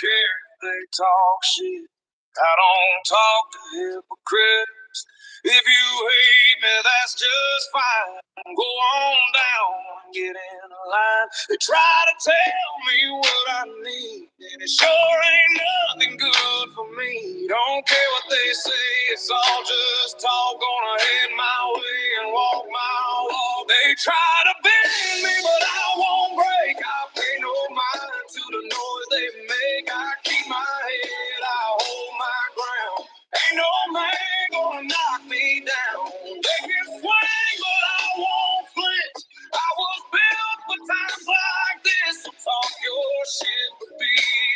care if they talk shit. I don't talk to hypocrites. If you hate me, that's just fine. Go on down and get in line. They try to tell me what I need, and it sure ain't nothing good for me. Don't care what they say, it's all just talk. Gonna head my way and walk my walk. They try to bend me, but I won't break. I pay no mind to the noise they make. I keep my head, I hold my ground. Ain't no man gonna knock me down. They can swing, but I won't flinch. I was built for times like this, so talk your shit, but be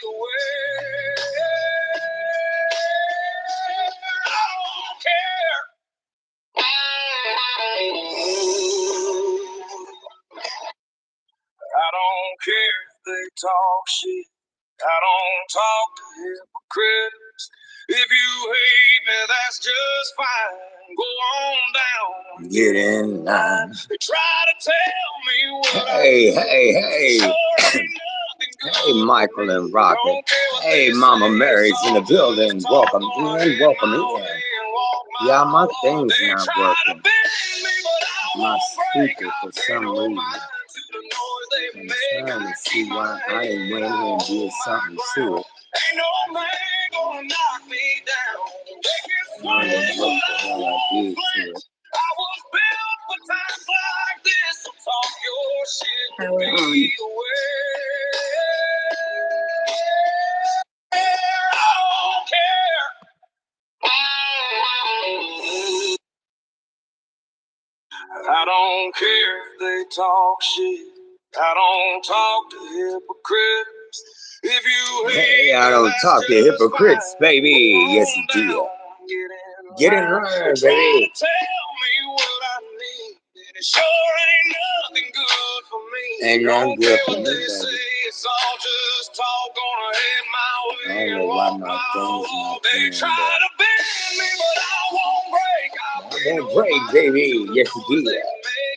aware. I don't care. I don't care if they talk shit. I don't talk to hypocrites. If you hate me, that's just fine. Go on down, get in line. They try to tell me what hey. Hey, Michael and Rocket. Hey, Mama Mary's in the building. Welcome in, welcome in. Yeah, my thing's not working. My speaker for some reason. I'm trying to see why I ain't went in and did something to it. Ain't no man gonna knock me down. I don't know what the hell I did to it. I was built for times like this, so talk your shit and be aware. I don't care. I don't care if they talk shit. I don't talk to hypocrites. If you hate, I don't talk to hypocrites, baby. Yes, you do. Get in line, baby. Tell me what I need, and it sure ain't nothing good for me. Ain't nothing good for me, baby. It's all just talk. Gonna head my way and walk my walk. They try to bend me, but I won't break. I won't break, baby. Yes, you do.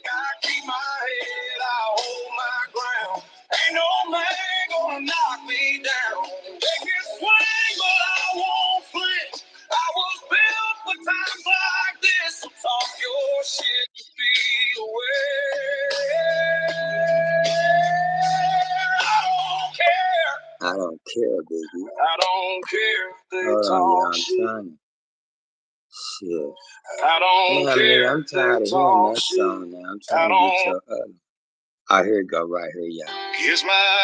I keep my head, I hold my ground. Ain't no man gonna knock me down. They can swing, but I won't flinch. I was built for times like this, so talk your shit, be aware. I don't care. I don't care, baby. I don't care if they talk shit. Shit. I don't care. I'm tired of hearing that song now. I'm trying to get your other. Oh, here you go, right here, y'all. Kiss my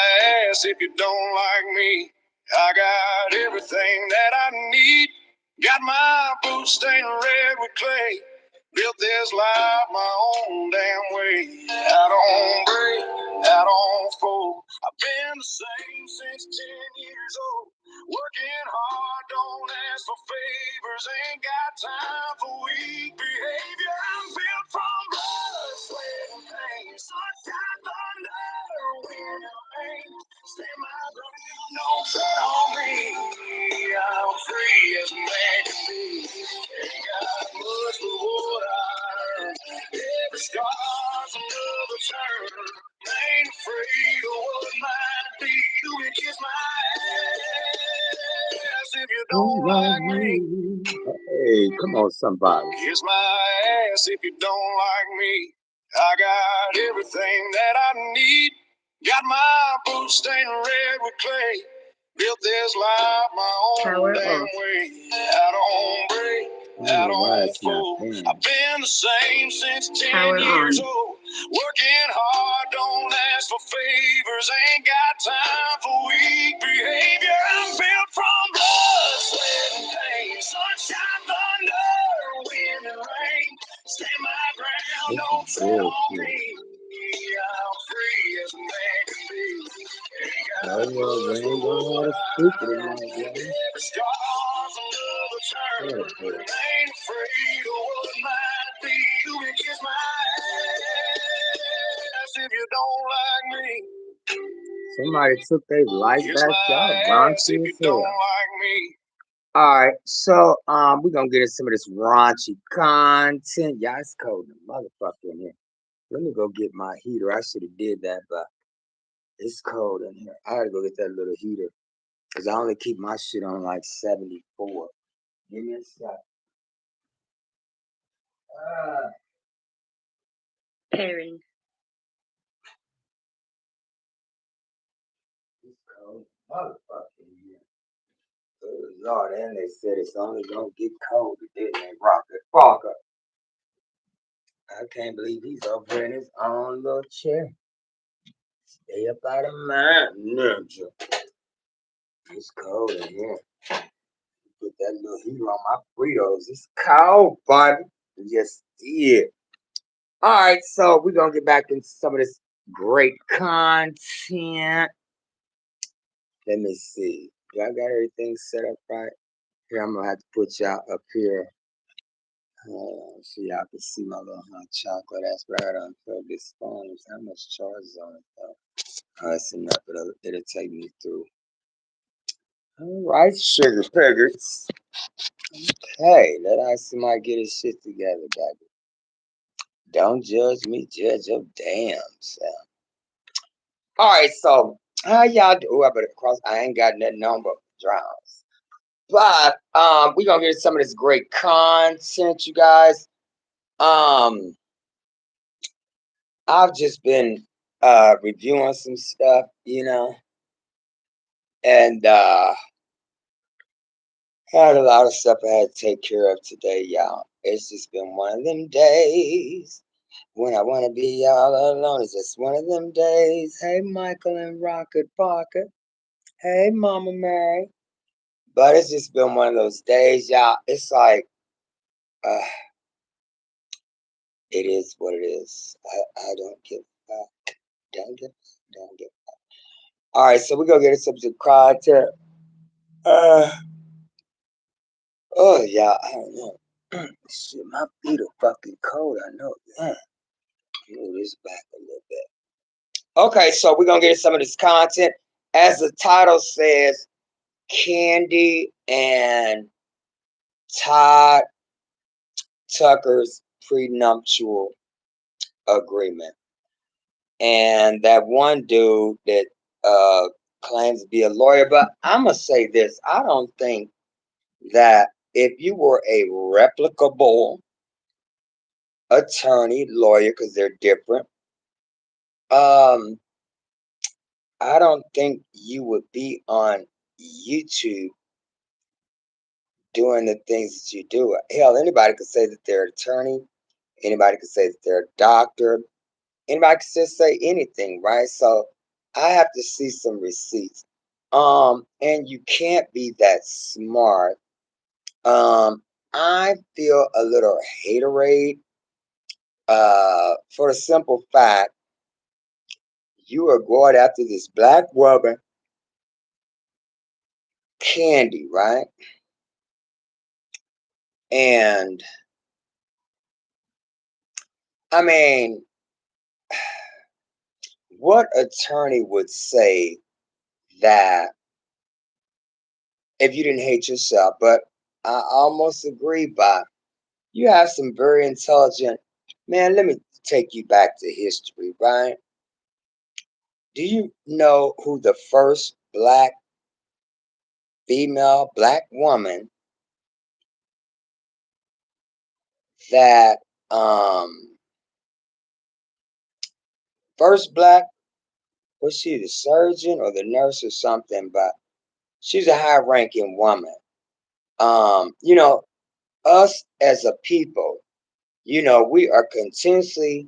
ass if you don't like me. I got everything that I need. Got my boots stained red with clay. Built this life my own damn way. I don't break, I don't fold. I've been the same since 10 years old. Working hard, don't ask for favors. Ain't got time for weak behavior. I'm built from blood, sweat, and pain. Sunshine, thunder, wind, and rain. Stay my ground, don't tread on me. I'm free as a man can be. Ain't got much for what I earn. Every scar's another turn. Ain't afraid of what might be. You can kiss my ass if you don't like me. Hey, come on, somebody. Kiss my ass if you don't like me. I got everything that I need. Got my boots stained red with clay. Built this life my own damn way. I don't break, I don't fold. I've been the same since 10 years old. Working hard, don't ask for favors. Ain't got time for weak behavior. I'm built from blood, sweat, and pain. Sunshine, thunder, wind, and rain. Stay my ground, don't tread on me. I'm free as a man can be. Ain't got much for what I earn. Every scar's another turn. Ain't afraid of what might be. You can kiss my ass if you don't like me. Somebody took their life back, y'all raunchy as hell. Alright, so we're gonna get into some of this raunchy content. Y'all, it's cold in the motherfucker in here. Let me go get my heater. I should have did that, but it's cold in here. I gotta go get that little heater. Because I only keep my shit on like 74. Give me a sec. Pairing. It's cold. Motherfucking yeah. Good Lord, and they said it's only gonna get cold today, man. Rocket Parker. I can't believe he's over in his own little chair. Stay up out of mine, ninja. It's cold in here. Put that little heater on my Fritos. It's cold, buddy. Yes, yeah. All right, so we're gonna get back into some of this great content. Let me see. Do I got everything set up right? Here, I'm gonna have to put y'all up here. So y'all can see my little hot chocolate. That's right. I unplugged this phone. There's how much charge is on it though? That's enough. It'll take me through. All right, sugar piggers. Okay, let us somebody get his shit together, baby. Don't judge me, judge your damn self. All right, so how y'all do? I better cross. I ain't got nothing on but drowns. But we gonna get some of this great content, you guys. I've just been reviewing some stuff, and had a lot of stuff I had to take care of today, y'all. It's just been one of them days when I want to be all alone. It's just one of them days. Hey, Michael and Rocket Parker. Hey, Mama Mary. But it's just been one of those days, y'all. It's like, it is what it is. I don't give back. Don't give back. All right, so we're going to get into some content. Oh, yeah, I don't know. Shit, my feet are fucking cold. I know that. Move this back a little bit. Okay, so we're going to get into some of this content. As the title says, Candy and Todd Tucker's prenuptial agreement. And that one dude that claims to be a lawyer, but I'm going to say this. I don't think that if you were a replicable attorney, lawyer, because they're different, I don't think you would be on YouTube doing the things that you do. Hell, anybody could say that they're an attorney. Anybody could say that they're a doctor. Anybody could just say anything, right? So I have to see some receipts. And you can't be that smart. I feel a little haterade for the simple fact you are going after this black woman, Candy, right? And I mean, what attorney would say that if you didn't hate yourself? But I almost agree, Bob. You have some very intelligent, man, let me take you back to history, right? Do you know who the first female black woman that first black, was she the surgeon or the nurse or something? But she's a high ranking woman. You know, us as a people, we are continuously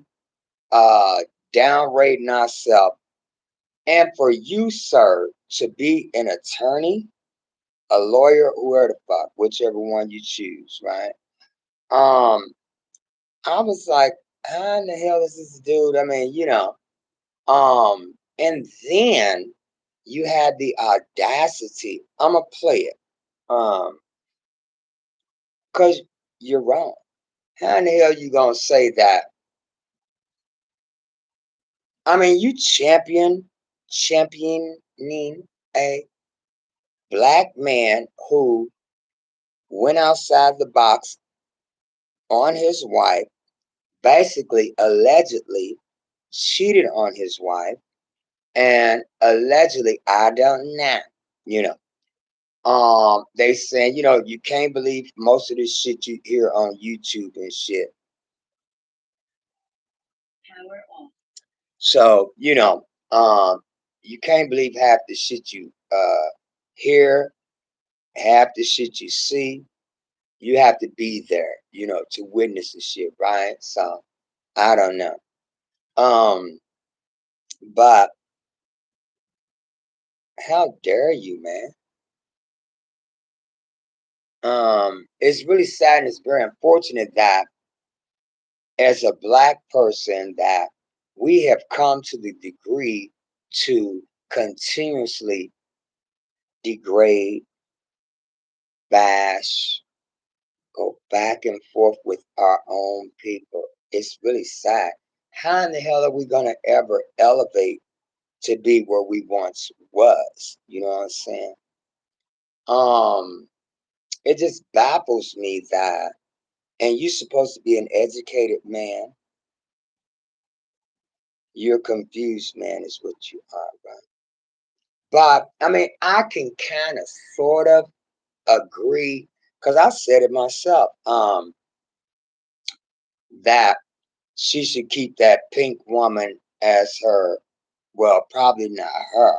downrating ourselves. And for you, sir, to be an attorney, a lawyer, whoever the fuck, whichever one you choose, right? I was like, how in the hell is this dude? I mean, and then you had the audacity. I'ma play it. Cause you're wrong. How in the hell you gonna say that? I mean, you championing a black man who went outside the box on his wife, basically allegedly cheated on his wife, and allegedly, I don't know, you know. They saying, you know, you can't believe most of this shit you hear on YouTube and shit. Power off. So, you know, you can't believe half the shit you hear, half the shit you see. You have to be there, you know, to witness the shit, right? So I don't know. But how dare you, man? It's really sad and it's very unfortunate that as a black person that we have come to the degree to continuously degrade, bash, go back and forth with our own people. It's really sad. How in the hell are we gonna ever elevate to be where we once was? You know what I'm saying? It just baffles me that, and you're supposed to be an educated man. You're confused, man, is what you are, right? But I mean, I can kind of sort of agree because I said it myself. That she should keep that pink woman as her. Well, probably not her,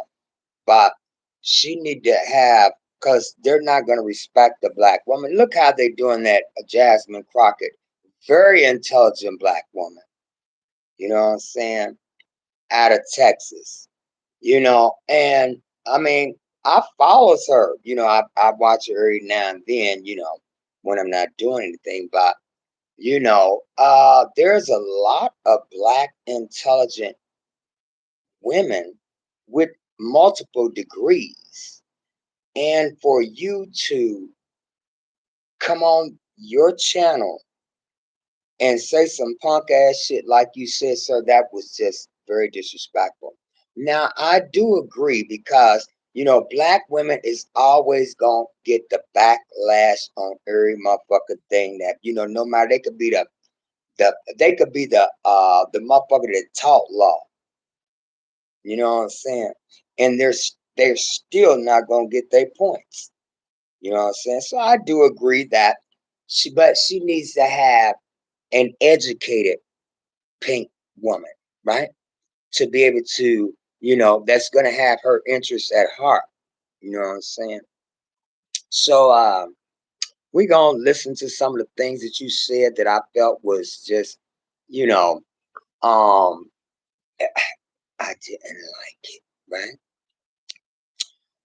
but she need to have, because they're not going to respect the black woman. Look how they're doing that. Jasmine Crockett, very intelligent black woman. You know what I'm saying? Out of Texas. You know, and I mean, I follows her. You know, I watch her every now and then. You know, when I'm not doing anything, but you know, there's a lot of black intelligent women with multiple degrees. And for you to come on your channel and say some punk ass shit like you said, sir, that was just very disrespectful. Now, I do agree because, you know, black women is always going to get the backlash on every motherfucking thing that, you know, no matter, they could be the motherfucker that taught law. You know what I'm saying? And they're still not gonna get their points. You know what I'm saying? So I do agree that but she needs to have an educated pink woman, right? To be able to, you know, that's gonna have her interests at heart. You know what I'm saying? So we're gonna listen to some of the things that you said that I felt was just, you know, um I didn't like it, right?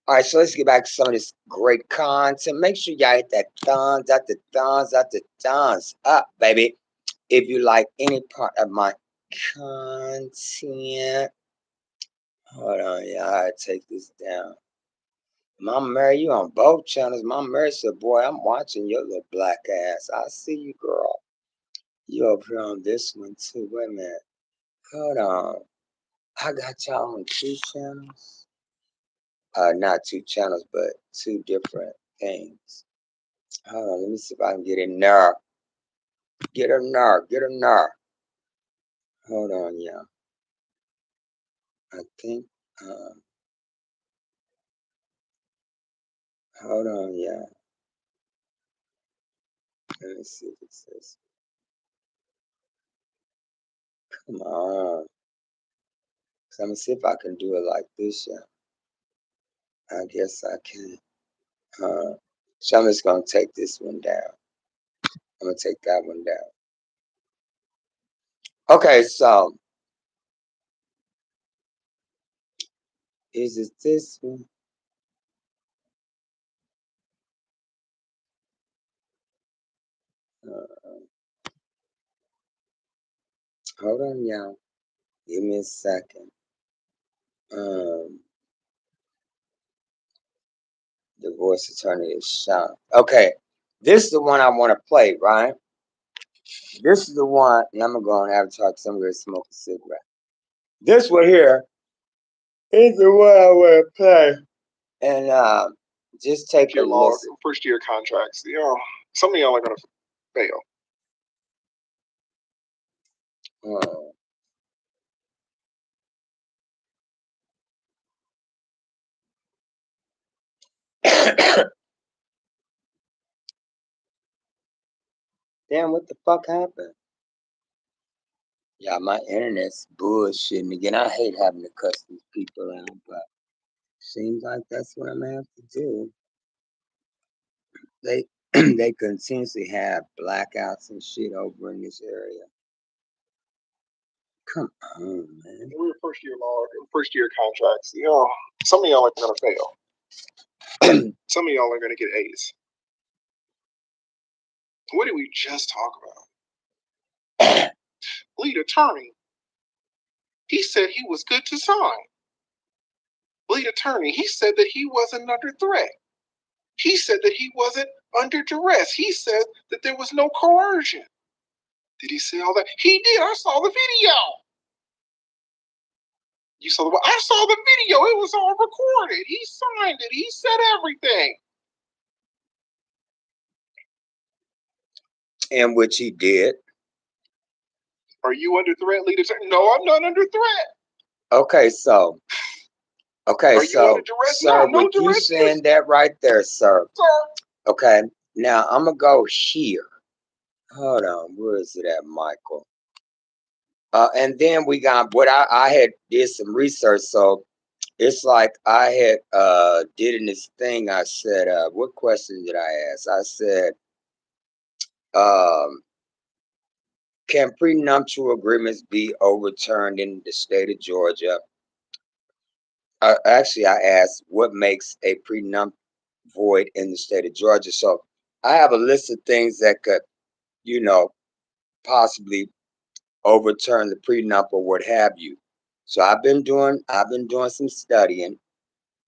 All right, so let's get back to some of this great content. Make sure y'all hit that thumbs up, baby. If you like any part of my content. Hold on, y'all. I take this down. Mama Mary, you on both channels. Mama Mary said, boy, I'm watching your little black ass. I see you, girl. You over here on this one, too. Wait a minute. Hold on. I got y'all on 2 channels. Not 2 channels, but 2 different things. Hold on, let me see if I can get in there. Get in there. Get in there. Hold on, y'all. I think, hold on, y'all. Let me see if it says. Come on. So I'm gonna see if I can do it like this, y'all. I guess I can. So I'm just gonna take this one down. I'm gonna take that one down. Okay, so is it this one? Hold on, y'all. Give me a second. Divorce attorney is shocked. Okay, this is the one I want to play, right? This is the one, and I'm gonna go on Avatar because I'm gonna smoke a cigarette. This one here is the one I want to play, and just take a listen. First-year contracts, you know, some of y'all are gonna fail. Damn, what the fuck happened? Yeah, my internet's bullshitting again. I hate having to cuss these people out, but seems like that's what I'm gonna have to do. They they continuously have blackouts and shit over in this area. Come on, man. We're first year law, first year contracts. You know, some of y'all are gonna fail. Some of y'all are gonna get A's. What did we just talk about? Lead attorney. He said he was good to sign. Lead attorney. He said that he wasn't under threat. He said that he wasn't under duress. He said that there was no coercion. Did he say all that? He did. I saw the video. You saw the? I saw the video. It was all recorded. He signed it. He said everything. And which he did. Are you under threat, leader? No, I'm not under threat. Okay, so. Okay, are so, you under duress? sir, No, with you saying that right there, sir. Okay, now I'm gonna go here. Hold on, where is it at, Michael? And then we got what I had did some research, so it's like I had did in this thing. I said, what question did I ask? I said, can prenuptial agreements be overturned in the state of Georgia? Actually, I asked, what makes a prenup void in the state of Georgia? So I have a list of things that could, you know, possibly overturn the prenup or what have you. So I've been doing some studying.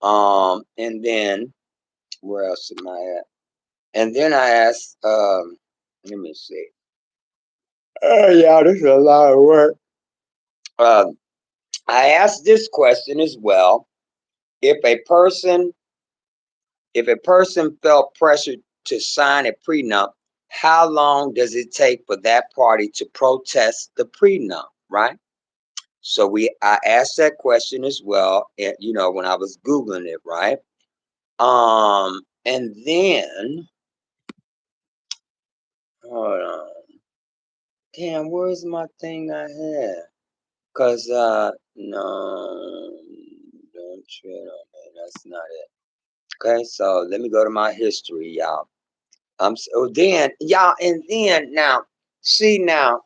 And then where else am I at? And then I asked, let me see. Oh yeah, this is a lot of work. I asked this question as well. If a person felt pressured to sign a prenup, how long does it take for that party to protest the prenup, right? So I asked that question as well, and you know, when I was Googling it, right? And then hold on. Damn, where's my thing I had? Cause no, don't tread on me. That's not it. Okay, so let me go to my history, y'all. So then y'all, and then now, see now,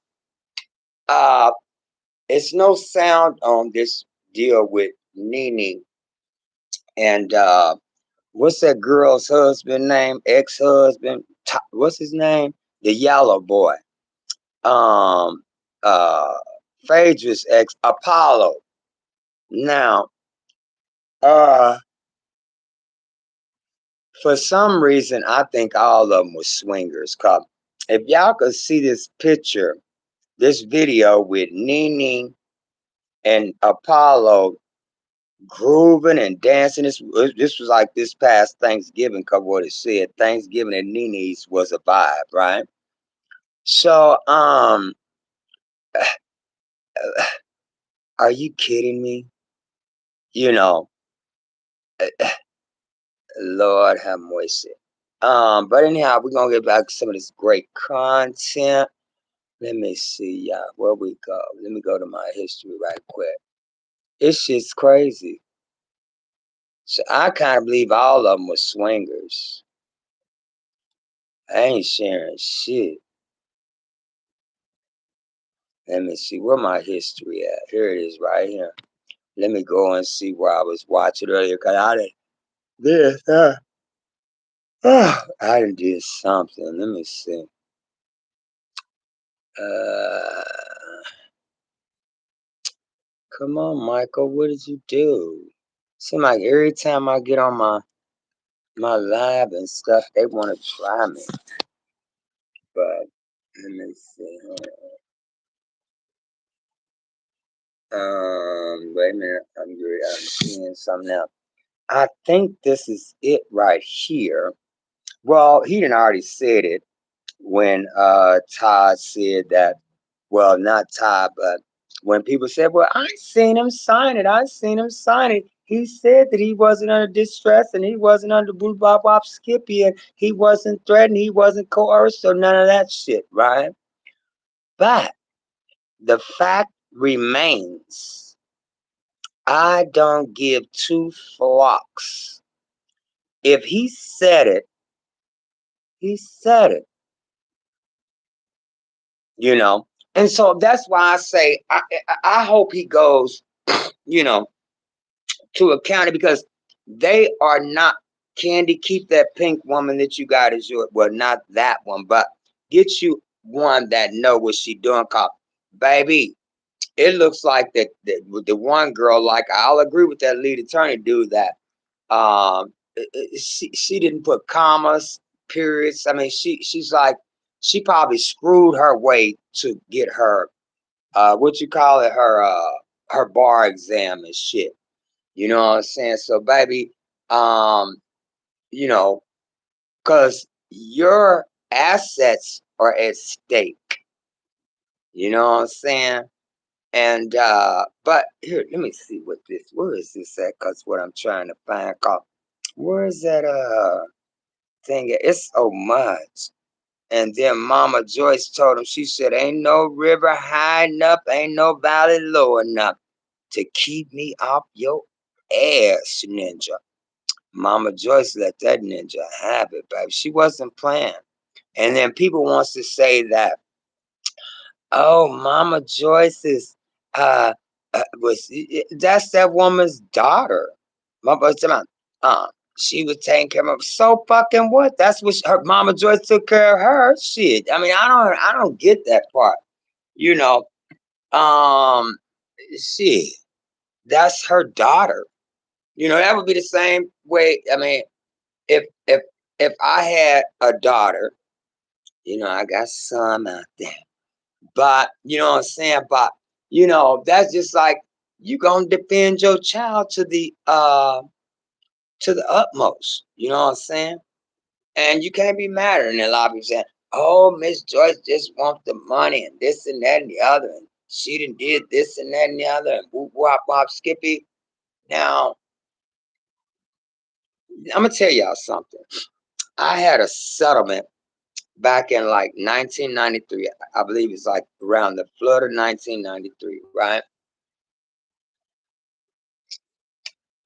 it's no sound on this deal with Nene and what's that girl's husband name? Ex-husband? What's his name? The yellow boy. Um, uh, Phaedra's ex Apollo. Now, for some reason, I think all of them were swingers. Cause if y'all could see this picture, this video with Nene and Apollo grooving and dancing, this was like this past Thanksgiving. Cause what it said, Thanksgiving at Nene's was a vibe, right? So, are you kidding me? You know, Lord have mercy. But anyhow, we're gonna get back to some of this great content. Let me see, y'all, where we go. Let me go to my history right quick. It's just crazy. So I kind of believe all of them were swingers. I ain't sharing shit. Let me see where my history at. Here it is, right here. Let me go and see where I was watching earlier, cause I did this. I did something. Let me see. Come on, Michael. What did you do? Seems like every time I get on my live and stuff, they want to try me. But let me see. Wait a minute. I'm seeing something else. I think this is it right here. Well, he didn't already said it when Todd said that. Well, not Todd, but When people said, well, I seen him sign it. I seen him sign it. He said that he wasn't under distress and he wasn't under blue bop bop skippy and he wasn't threatened. He wasn't coerced or none of that shit, right? But the fact remains, I don't give two flocks. If he said it, he said it, you know? And so that's why I say, I hope he goes, you know, to a county because they are not, Candy, keep that pink woman that you got as your, well, not that one, but get you one that know what she doing, cause baby, it looks like that the one girl, like I'll agree with that lead attorney dude that she didn't put commas, periods. I mean, she's like, she probably screwed her way to get her what you call it, her bar exam and shit. You know what I'm saying? So baby, um, you know, cause your assets are at stake. You know what I'm saying? And but here, let me see what this, where is this at? Cause what I'm trying to find, call, where is that thing at? It's so much. And then Mama Joyce told him, she said, ain't no river high enough, ain't no valley low enough to keep me off your ass, ninja. Mama Joyce let that ninja have it, baby. She wasn't playing. And then people wants to say that, oh, Mama Joyce is was that's that woman's daughter. Mama, she was taking care of, so fucking what? That's what her Mama Joyce took care of her. Shit. I mean, I don't get that part. You know, um, shit. That's her daughter. You know, that would be the same way. I mean, if if if I had a daughter, you know, I got some out there. But you know what I'm saying? But you know, that's just like you gonna defend your child to the utmost. You know what I'm saying? And you can't be mad at her. And a lot of people saying, oh, Miss Joyce just wants the money and this and that and the other. And she done did this and that and the other and whoop wop wop skippy. Now, I'm gonna tell y'all something. I had a settlement back in like 1993. I believe it's like around the flood of 1993, right?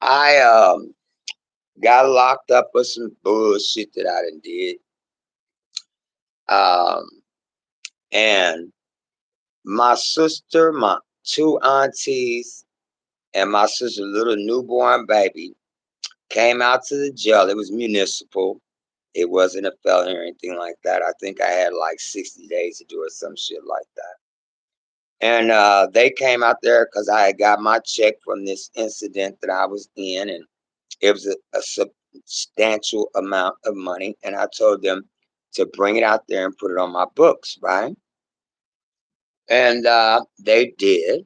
I got locked up for some bullshit that I done did. Um, and my sister, my two aunties, and my sister's little newborn baby came out to the jail. It was municipal. It wasn't a felony or anything like that. I think I had like 60 days to do it, some shit like that. And they came out there because I had got my check from this incident that I was in, and it was a substantial amount of money. And I told them to bring it out there and put it on my books, right? And they did.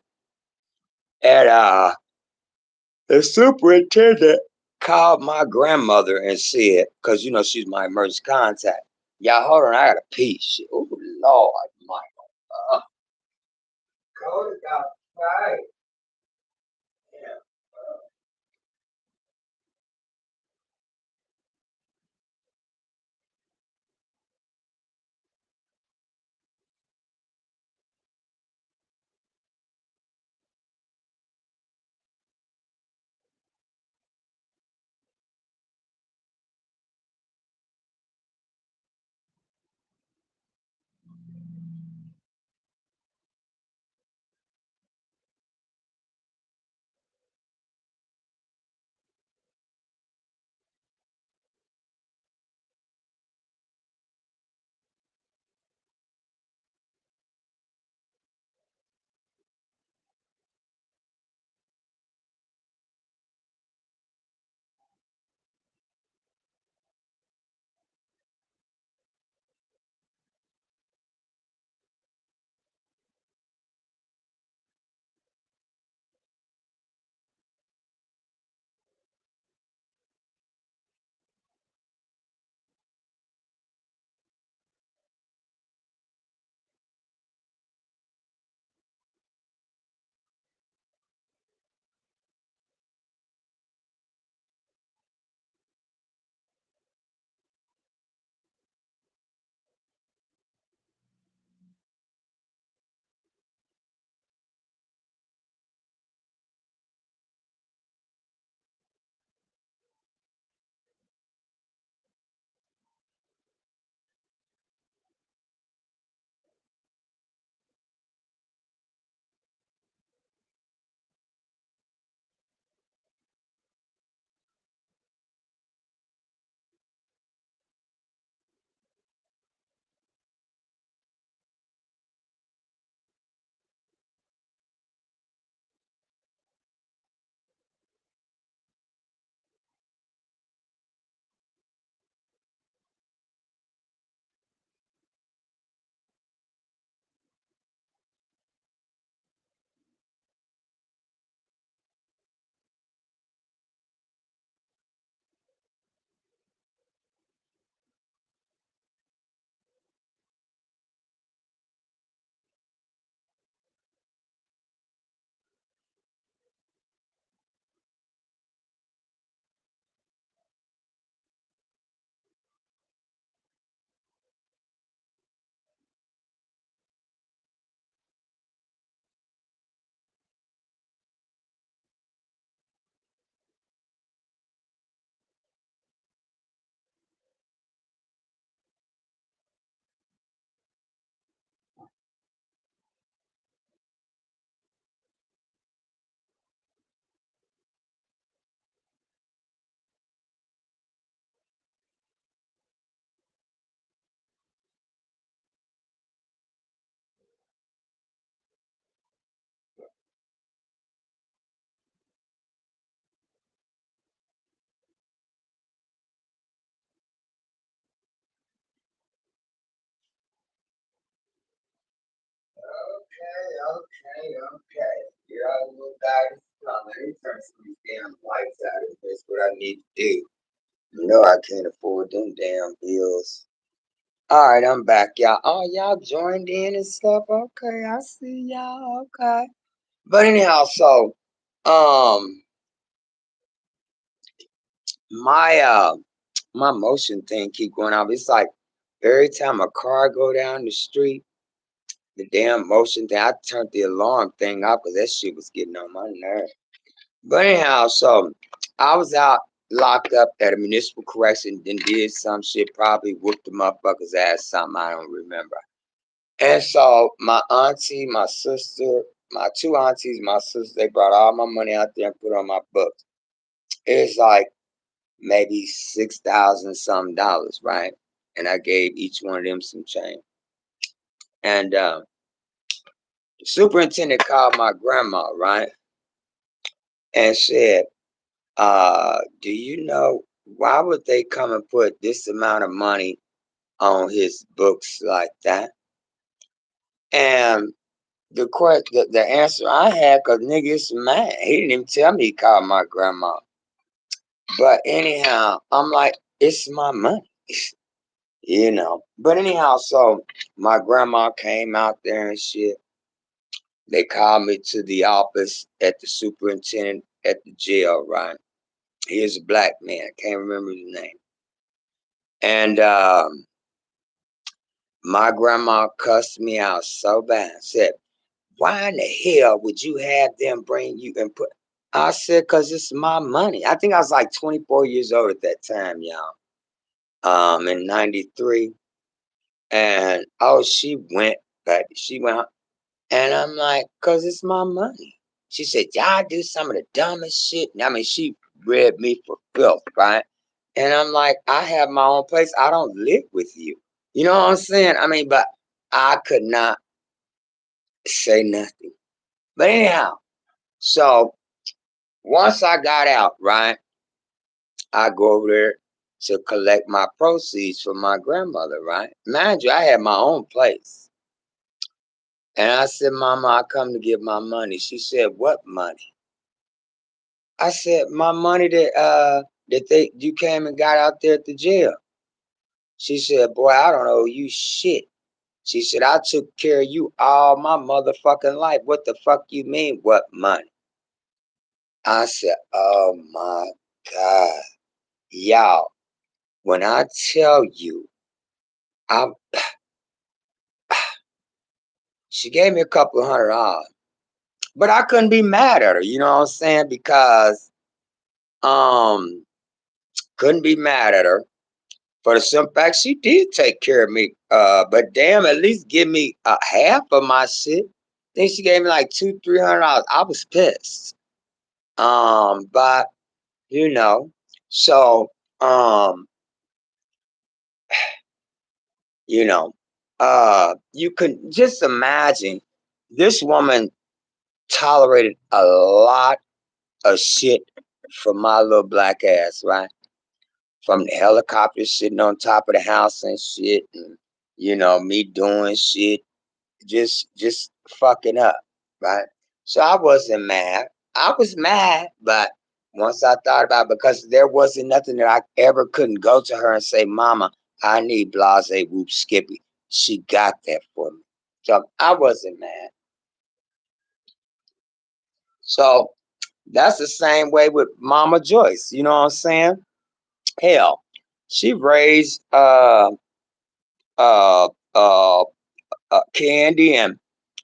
And the superintendent called my grandmother and said, because you know she's my emergency contact. Y'all, hold on, I got a pee. Shit. Oh Lord, Michael. Code got right. Yeah. need to turn some of these damn lights out. That's what I need to do. No, I can't afford them damn bills. Alright, I'm back, y'all. Oh, y'all joined in and stuff. Okay, I see y'all. Okay. But anyhow, so my my motion thing keep going off. It's like every time a car go down the street, the damn motion thing, I turned the alarm thing off because that shit was getting on my nerve. But anyhow, so I was out locked up at a municipal correction, then did some shit, probably whooped the motherfucker's ass, something I don't remember. And so my auntie, my sister, my two aunties, my sister, they brought all my money out there and put on my books. It's like maybe 6,000 some dollars, right? And I gave each one of them some change. And the superintendent called my grandma, right? And said, do you know why would they come and put this amount of money on his books like that? And the answer I had, cause nigga's mad. He didn't even tell me he called my grandma. But anyhow, I'm like, it's my money, you know. But anyhow, so my grandma came out there and shit. They called me to the office at the superintendent at the jail, right? He is a black man. I can't remember his name. And my grandma cussed me out so bad. Said, why in the hell would you have them bring you and put? I said, because it's my money. I think I was like 24 years old at that time, y'all. In 93. And oh, she went, baby. She went, and I'm like, because it's my money. She said, y'all do some of the dumbest shit. I mean, she read me for filth, right? And I'm like, I have my own place. I don't live with you. You know what I'm saying? I mean, but I could not say nothing. But anyhow, so once I got out, right, I go over there to collect my proceeds from my grandmother, right? Mind you, I had my own place. And I said, Mama, I come to get my money. She said, what money? I said, my money that you came and got out there at the jail. She said, boy, I don't owe you shit. She said, I took care of you all my motherfucking life. What the fuck you mean, what money? I said, oh my God. Y'all, when I tell you, I she gave me a couple of $100, but I couldn't be mad at her. You know what I'm saying? Because couldn't be mad at her for the simple fact she did take care of me. But damn, at least give me half of my shit. I think she gave me like $200-300. I was pissed. But you know, so you know, you can just imagine this woman tolerated a lot of shit from my little black ass, right? From the helicopter sitting on top of the house and shit, and you know, me doing shit, just fucking up, right? So I wasn't mad. I was mad, but once I thought about it, because there wasn't nothing that I ever couldn't go to her and say, Mama, I need blase whoop skippy. She got that for me. So I wasn't mad. So that's the same way with Mama Joyce. You know what I'm saying? Hell, she raised uh uh Candy and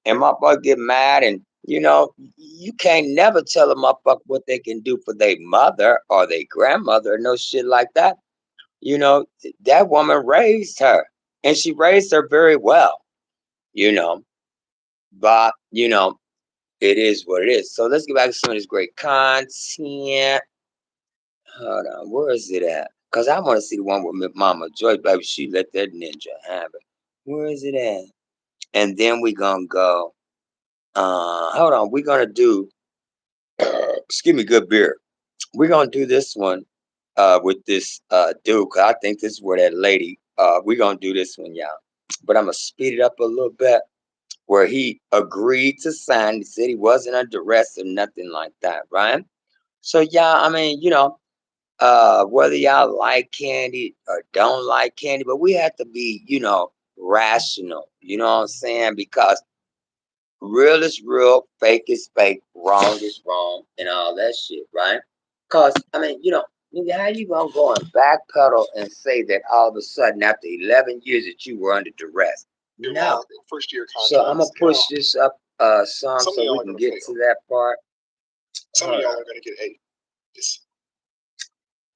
my motherfucker get mad, and you know you can't never tell a motherfucker what they can do for their mother or their grandmother or no shit like that. You know, that woman raised her, and she raised her very well. You know, but you know it is what it is. So let's get back to some of this great content. Hold on, where is it at? Cause I want to see the one with Mama Joy, baby. She let that ninja have it. Where is it at? And then we gonna go. Hold on, we're gonna do excuse me, good beer. We're gonna do this one with this dude, 'cause I think this is where that lady we're gonna do this one, y'all. But I'm gonna speed it up a little bit where he agreed to sign. He said he wasn't under arrest or nothing like that, right? So yeah, I mean, whether y'all like candy or don't like candy, but we have to be, rational. You know what I'm saying? Because real is real, fake is fake, wrong is wrong, and all that shit, right? Because, I mean, nigga, how you gonna go and backpedal and say that all of a sudden after 11 years that you were under duress? No. First year contracts. So I'm gonna push this up some so we can get to that part. Some of y'all are gonna get a.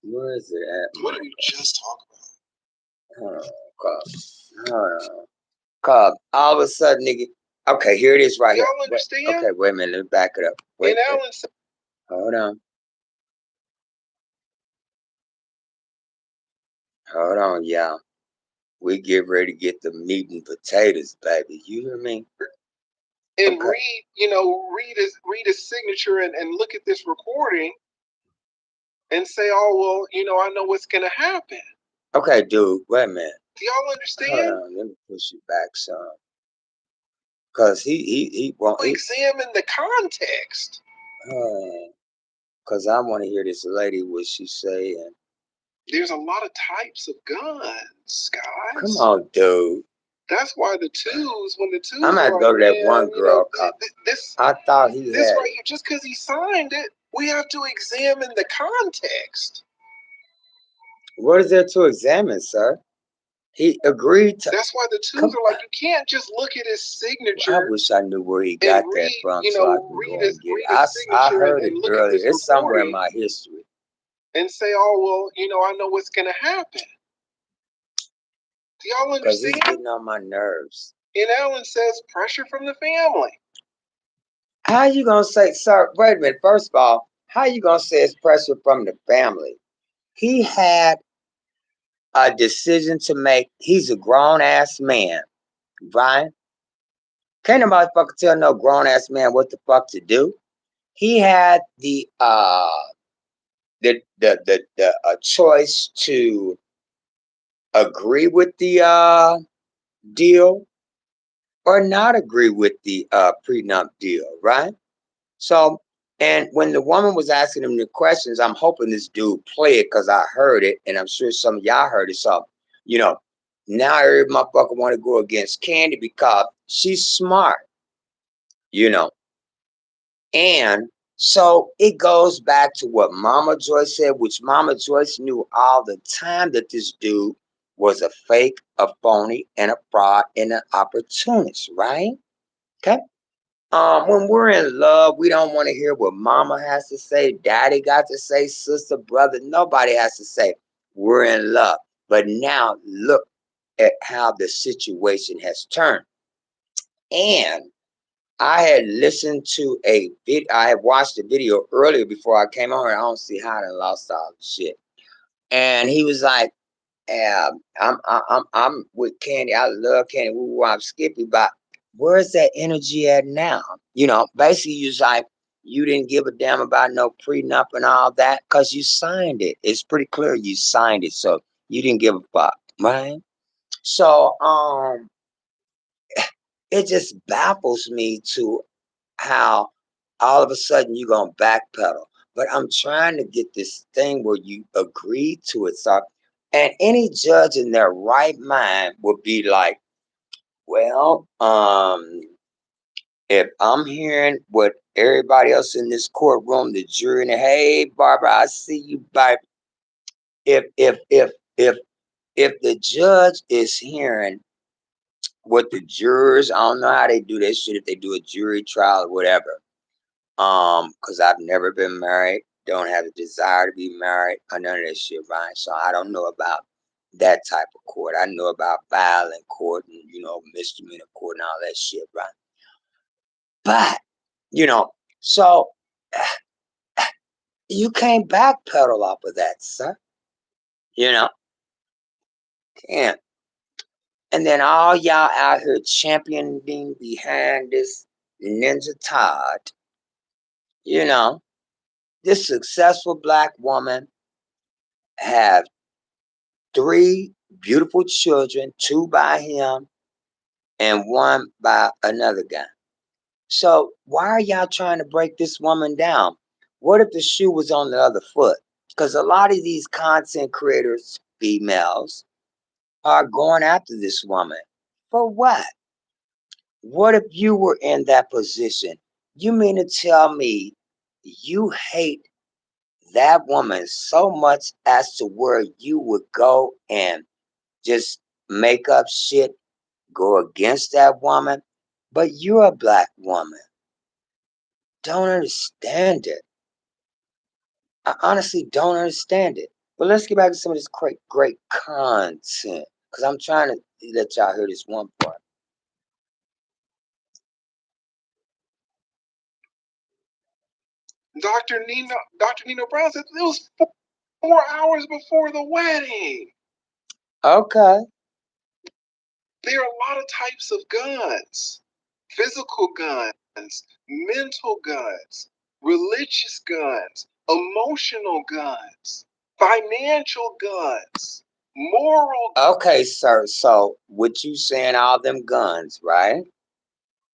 Where is it at? What did we just talk about? Hold on. Cause all of a sudden, nigga. Okay, here it is right here. Y'all understand? Okay, wait a minute. Let me back it up. Wait. Hold on. Hold on, y'all. We get ready to get the meat and potatoes, baby. You hear me? And read his signature and look at this recording and say, oh, well, I know what's going to happen. Okay, dude, wait a minute. Do y'all understand? Hold on, let me push you back some. Because he won't examine the context. Because I want to hear this lady, what she saying. There's a lot of types of guns, guys. Come on, dude. That's why the twos, when the twos I'm going to go to that one girl. I thought he this had right here, just because he signed it, we have to examine the context. What is there to examine, sir? He agreed to. That's why the twos are like, you can't just look at his signature. I wish I knew where he got that from so I can go and get it. I heard it earlier. It's somewhere in my history. And say, oh, well, I know what's going to happen. Do y'all understand? Because he's getting on my nerves. And Alan says pressure from the family. How you going to say, sir, wait a minute. First of all, how you going to say it's pressure from the family? He had a decision to make. He's a grown-ass man, right? Can't nobody fucking tell no grown-ass man what the fuck to do. He had the choice to agree with the deal or not agree with the prenup deal, right? So, and when the woman was asking him the questions, I'm hoping this dude played it because I heard it, and I'm sure some of y'all heard it. So, now every motherfucker want to go against Candy because she's smart, and so it goes back to what Mama Joyce said, which Mama Joyce knew all the time that this dude was a fake, a phony, and a fraud and an opportunist, right? Okay. When we're in love, we don't want to hear what Mama has to say, Daddy got to say, sister, brother. Nobody has to say. We're in love. But now look at how the situation has turned. And I had listened to a video. I had watched a video earlier before I came on here. I don't see how I lost all the shit. And he was like, I'm with Candy. I love Candy. I'm Skippy, but where's that energy at now? Basically, you like you didn't give a damn about no prenup and all that because you signed it. It's pretty clear you signed it, so you didn't give a fuck, right? So it just baffles me to how all of a sudden you're gonna backpedal. But I'm trying to get this thing where you agree to it, so. And any judge in their right mind would be like, well, if I'm hearing what everybody else in this courtroom, the jury, and hey, Barbara, I see you, babe. If the judge is hearing what the jurors, I don't know how they do that shit, if they do a jury trial or whatever. Because I've never been married, don't have a desire to be married, or none of that shit, right? So I don't know about that type of court. I know about violent court and, misdemeanor court and all that shit, right? But, so you can't backpedal off of that, sir. Can't. And then all y'all out here championing behind this Ninja Todd, this successful black woman have 3 beautiful children, 2 by him and one by another guy. So why are y'all trying to break this woman down? What if the shoe was on the other foot? Because a lot of these content creators, females, are going after this woman. For what? What if you were in that position? You mean to tell me you hate that woman so much as to where you would go and just make up shit, go against that woman? But you're a black woman. Don't understand it. I honestly don't understand it. But let's get back to some of this great content. Because I'm trying to let y'all hear this one part. Dr. Nino Brown said it was 4 hours before the wedding. Okay. There are a lot of types of guns. Physical guns, mental guns, religious guns, emotional guns, financial guns, moral. Okay, sir. So, what you saying, all them guns, right?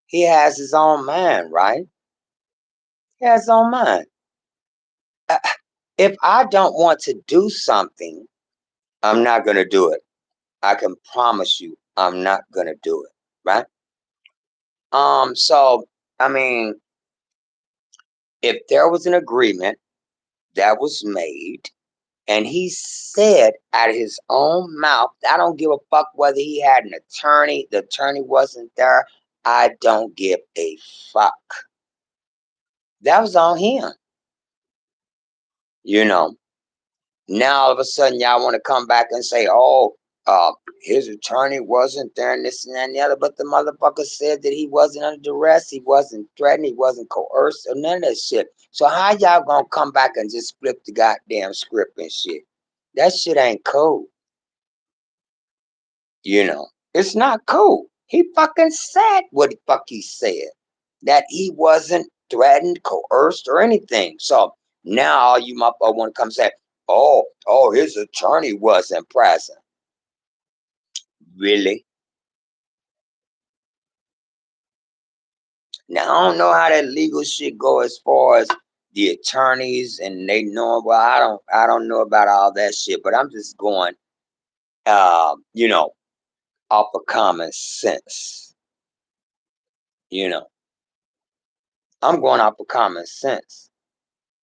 He has his own mind, right? He has his own mind. If I don't want to do something, I'm not going to do it. I can promise you I'm not going to do it, right? So, I mean, if there was an agreement that was made and he said out of his own mouth, I don't give a fuck whether he had an attorney, the attorney wasn't there, I don't give a fuck. That was on him. You know, now all of a sudden y'all want to come back and say, oh, his attorney wasn't there and this and that and the other, but the motherfucker said that he wasn't under duress, he wasn't threatened, he wasn't coerced or none of that shit. So how y'all gonna come back and just flip the goddamn script and shit? That shit ain't cool. You know, it's not cool. He fucking said what the fuck he said. That he wasn't threatened, coerced, or anything. So now all you motherfuckers want to come say, oh, his attorney wasn't present. Really? Now I don't know how that legal shit go as far as the attorneys and they know. Well, I don't know about all that shit, but I'm just going, you know, off of common sense. You know, I'm going off of common sense.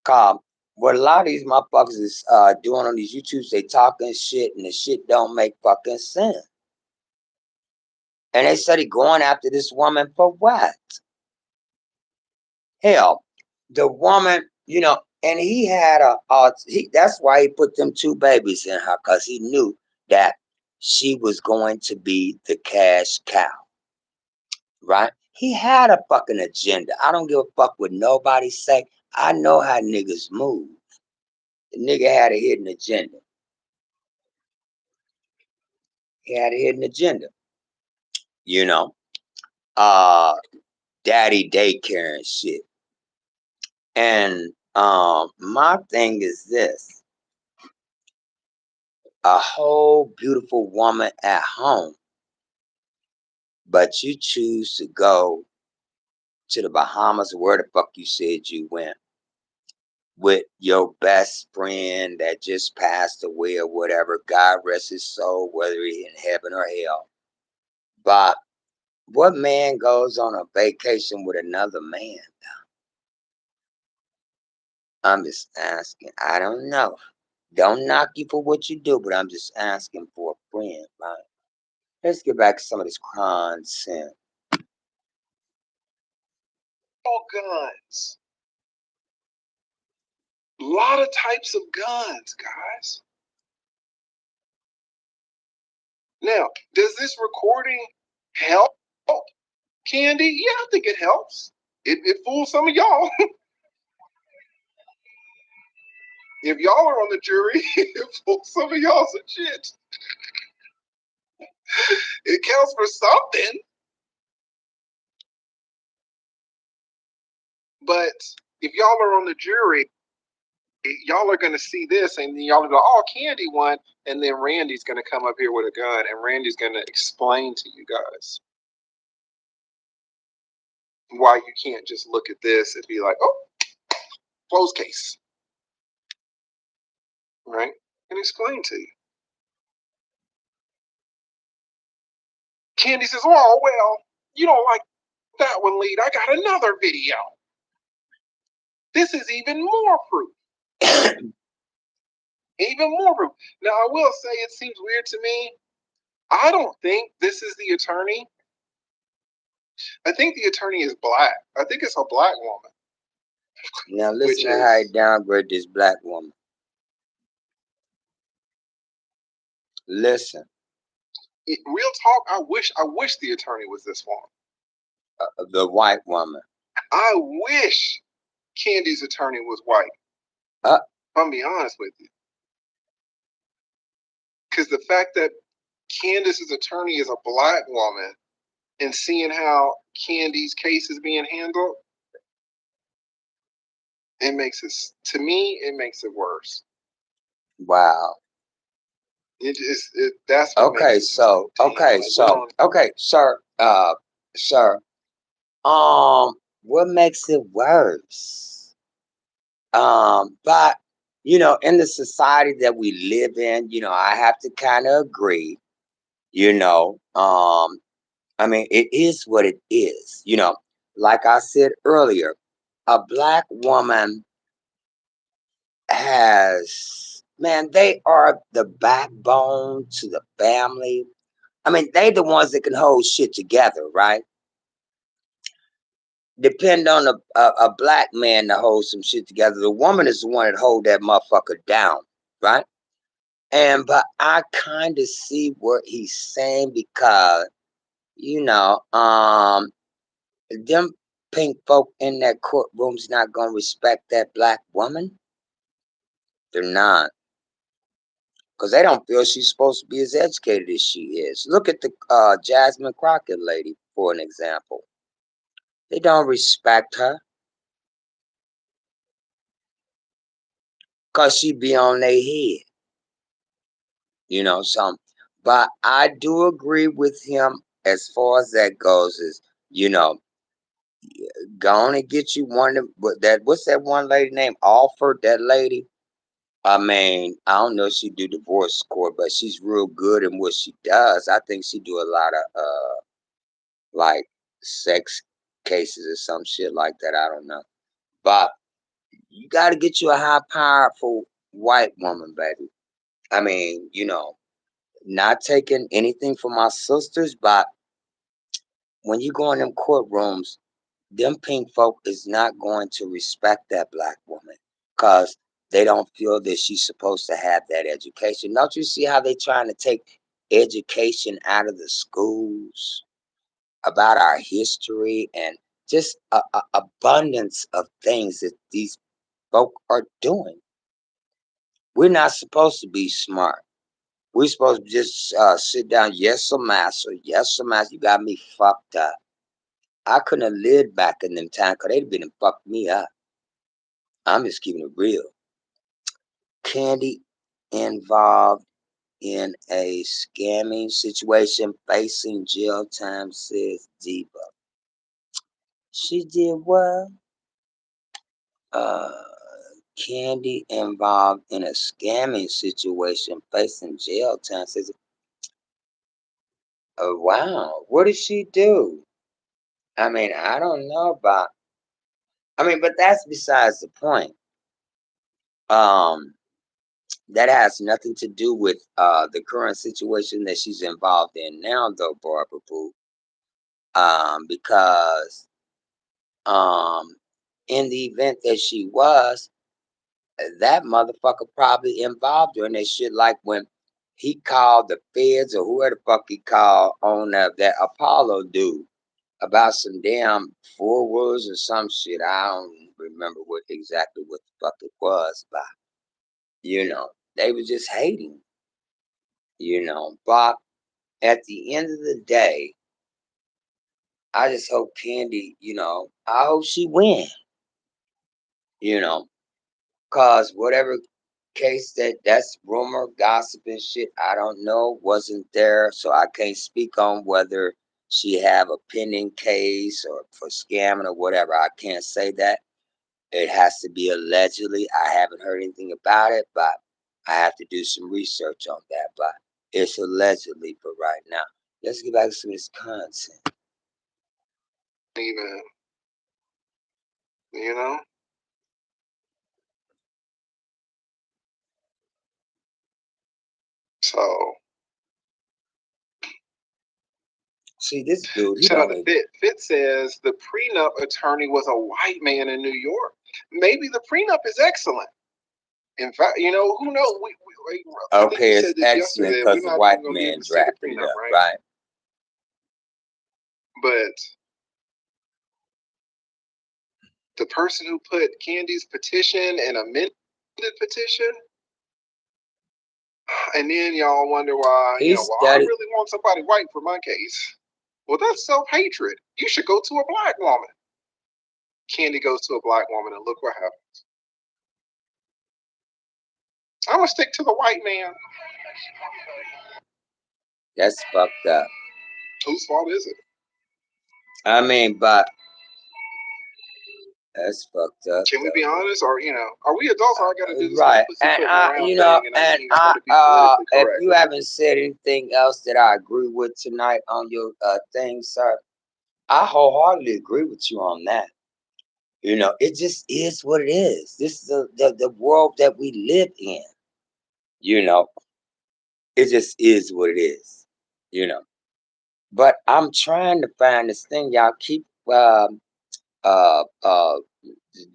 What a lot of these motherfuckers is doing on these YouTubes, they talking shit and the shit don't make fucking sense. And they started going after this woman for what? Hell, the woman, you know, and he had that's why he put them 2 babies in her, because he knew that she was going to be the cash cow, right? He had a fucking agenda. I don't give a fuck what nobody say. I know how niggas move. The nigga had a hidden agenda. He had a hidden agenda, you know. Daddy daycare and shit. And my thing is this: a whole beautiful woman at home, but you choose to go to the Bahamas, where the fuck you said you went, with your best friend that just passed away or whatever, God rest his soul, whether he in heaven or hell. But what man goes on a vacation with another man? I'm just asking. I don't know. Don't knock you for what you do, but I'm just asking for a friend, right? Let's get back to some of this content. All guns. A lot of types of guns, guys. Now, does this recording help, Candy? Yeah, I think it helps. It fools some of y'all. If y'all are on the jury, it fools some of y'all some shit. It counts for something. But if y'all are on the jury, y'all are going to see this and y'all are going to go, oh, Candy won. And then Randy's going to come up here with a gun and Randy's going to explain to you guys why you can't just look at this and be like, oh, closed case, right? And explain to you. Candy says, oh, well, you don't like that one, lead. I got another video. This is even more proof. Even more proof. Now, I will say it seems weird to me. I don't think this is the attorney. I think the attorney is black. I think it's a black woman. Now listen to how he downgrade this black woman. Listen. Real talk, I wish the attorney was this woman. The white woman. I wish Candy's attorney was white. I'm be honest with you. Because the fact that Candace's attorney is a black woman and seeing how Candy's case is being handled, it makes it, to me, it makes it worse. Wow. That's what okay, makes it so sir, sir, what makes it worse? But you know, in the society that we live in, you know, I have to kind of agree. You know, I mean, it is what it is. You know, like I said earlier, a black woman has, man, they are the backbone to the family. I mean, they the ones that can hold shit together, right? Depend on a black man to hold some shit together. The woman is the one that hold that motherfucker down, right? But I kind of see what he's saying because, you know, them pink folk in that courtroom's not gonna respect that black woman. They're not. Because they don't feel she's supposed to be as educated as she is. Look at the Jasmine Crockett lady, for an example. They don't respect her. Because she be on their head. You know, so. But I do agree with him as far as that goes is, you know, go on and get you one of that. What's that one lady named Alford? That lady. I mean, I don't know if she do divorce court, but she's real good in what she does. I think she do a lot of like sex cases or some shit like that. I don't know. But you got to get you a high powerful white woman, baby. I mean, you know, not taking anything from my sisters, but when you go in them courtrooms, them pink folk is not going to respect that black woman because they don't feel that she's supposed to have that education. Don't you see how they trying to take education out of the schools about our history and just a abundance of things that these folk are doing? We're not supposed to be smart. We're supposed to just sit down. Yes, sir, master. Yes, sir, master. You got me fucked up. I couldn't have lived back in them times because they'd been and fucked me up. I'm just keeping it real. Candy involved in a scamming situation facing jail time, says Diva. She did what? Candy involved in a scamming situation facing jail time, says, oh, wow. What did she do? I mean, I don't know about. I mean, but that's besides the point. That has nothing to do with the current situation that she's involved in now, though, Barbara Boo. Because in the event that she was, that motherfucker probably involved her in that shit. Like when he called the feds or whoever the fuck he called on that Apollo dude about some damn forwards or some shit. I don't remember what exactly what the fuck it was, but you know, they was just hating, you know. But at the end of the day, I just hope Candy, you know, I hope she win, you know, cause whatever case that's rumor, gossip and shit, I don't know, wasn't there, so I can't speak on whether she have a pending case or for scamming or whatever. I can't say that. It has to be allegedly. I haven't heard anything about it, but I have to do some research on that. But it's allegedly for right now. Let's get back to some of this content. Even, you know? So. See, this dude, he Shout out don't to even... Fit. Fit says the prenup attorney was a white man in New York. Maybe the prenup is excellent. In fact, you know, who knows? Okay, it's excellent because the white man drafted it up, right? But the person who put Candy's petition and amended petition, and then y'all wonder why, you know, well, I really want somebody white for my case. Well, that's self-hatred. You should go to a black woman. Candy goes to a black woman, and look what happens. I'm gonna stick to the white man. That's fucked up. Whose fault is it? I mean, but that's fucked up. Can we be honest, or you know, are we adults? Or I gotta do this right? And you know, and if you haven't said anything else that I agree with tonight on your thing, sir, I wholeheartedly agree with you on that. You know, it just is what it is. This is the world that we live in. You know, it just is what it is. You know, but I'm trying to find this thing. Y'all keep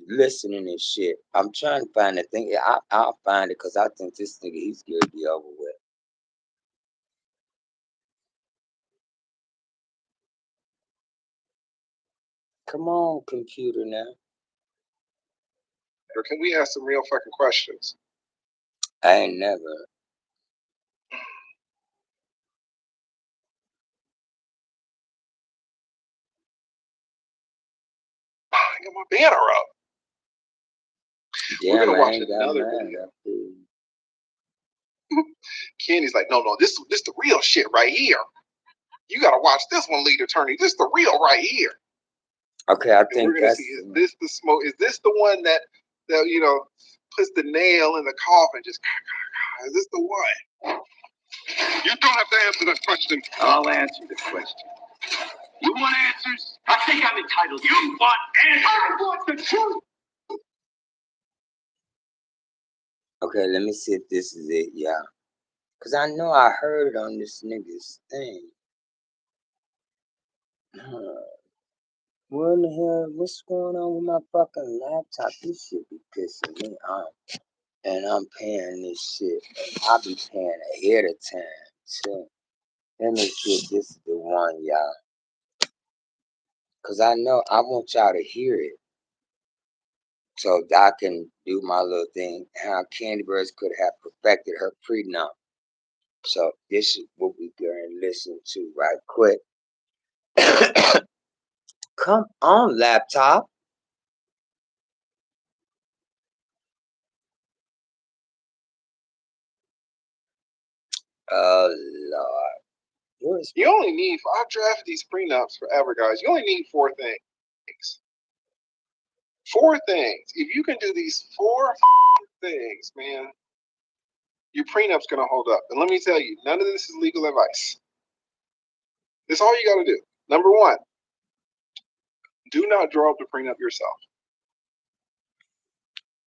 listening and shit. I'm trying to find the thing. I'll find it because I think this nigga, he's scared to be over with. Come on, computer now. Or can we ask some real fucking questions? I ain't never. I got my banner up. Yeah, we're gonna watch another video. Kenny's like, no, this the real shit right here. You gotta watch this one, lead attorney. This the real right here. Okay, I think we're gonna see, is this the smoke? Is this the one that you know puts the nail in the coffin? Just is this the one? You don't have to answer that question. I'll answer the question. You want answers? I think I'm entitled. You want answers? I want the truth. Okay, let me see if this is it, y'all. Cause I know I heard on this nigga's thing. What in the hell? What's going on with my fucking laptop? This shit be pissing me off. And I'm paying this shit. I'll be paying ahead of time, too. Let me see if this is the one, y'all. Cause I know I want y'all to hear it. So I can do my little thing. How Candy Birds could have perfected her prenup. So this is what we're going to listen to right quick. Come on, laptop. Oh, Lord. You only need, I've drafted these prenups forever, guys. You only need 4 things. 4 things. If you can do these 4 things, man, your prenup's going to hold up. And let me tell you, none of this is legal advice. That's all you got to do. Number 1, do not draw up the prenup yourself.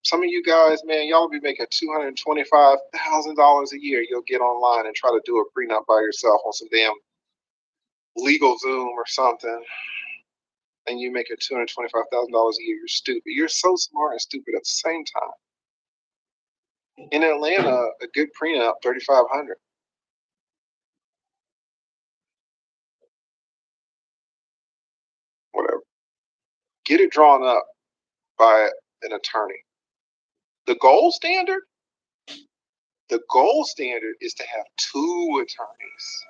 Some of you guys, man, y'all be making $225,000 a year. You'll get online and try to do a prenup by yourself on some damn legal Zoom or something. And you make $225,000 a year. You're stupid. You're so smart and stupid at the same time. In Atlanta, a good prenup, $3,500. Whatever. Get it drawn up by an attorney. The gold standard is to have 2 attorneys.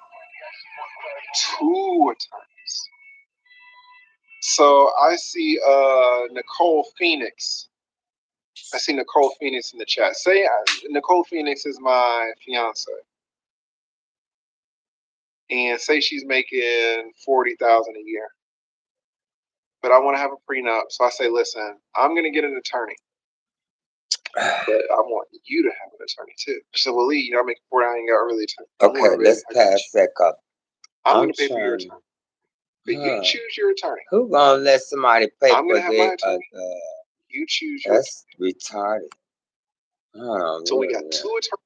2 attorneys. So I see Nicole Phoenix. I see Nicole Phoenix in the chat. Say Nicole Phoenix is my fiance. and say she's making $40,000 a year, but I want to have a prenup. So I say, listen, I'm going to get an attorney, but I want you to have an attorney too. She said, well, Lee, I'm making 40. I ain't got really attorney. Okay, let's pass that up. I'm going to pay for your attorney, but you choose your attorney. Who gonna let somebody pay I'm for gonna have my attorney. You choose your. That's retarded. So we got two attorneys.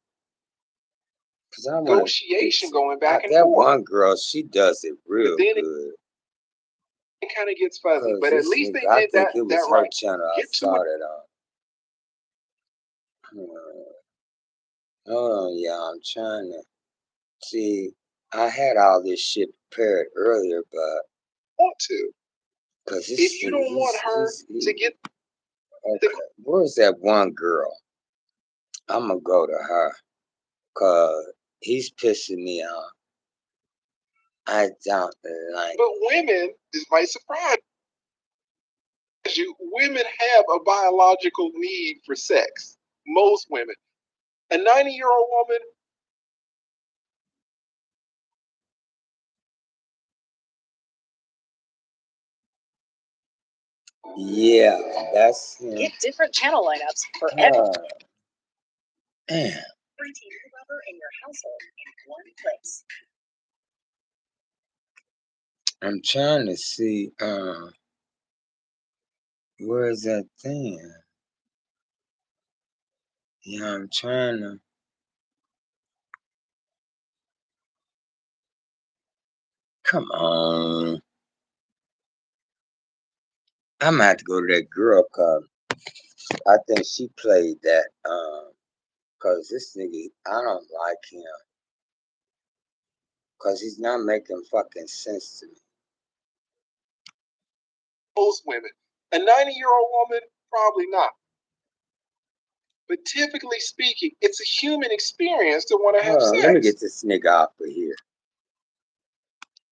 I Negotiation going back and that forth. One girl, she does it real good. It kind of gets fuzzy, but at least they did that. It was that her right. channel. I saw that on. Hold on, y'all. I'm trying to see. I had all this shit prepared earlier, but want to. Because if you don't want her to get. Okay. Where's that one girl? I'm gonna go to her, cause he's pissing me off. I don't like. But women, this might surprise you, women have a biological need for sex. Most women. A 90-year-old woman. Yeah, that's him. Get different channel lineups for every TV lover in your household in one place. I'm trying to see where's that thing? Yeah, I'm trying to. Come on. I'm gonna have to go to that girl, cause I think she played that. Cause this nigga, I don't like him. Cause he's not making fucking sense to me. Most women. A 90-year-old woman, probably not. But typically speaking, it's a human experience to want to have sex. Let me get this nigga off of here.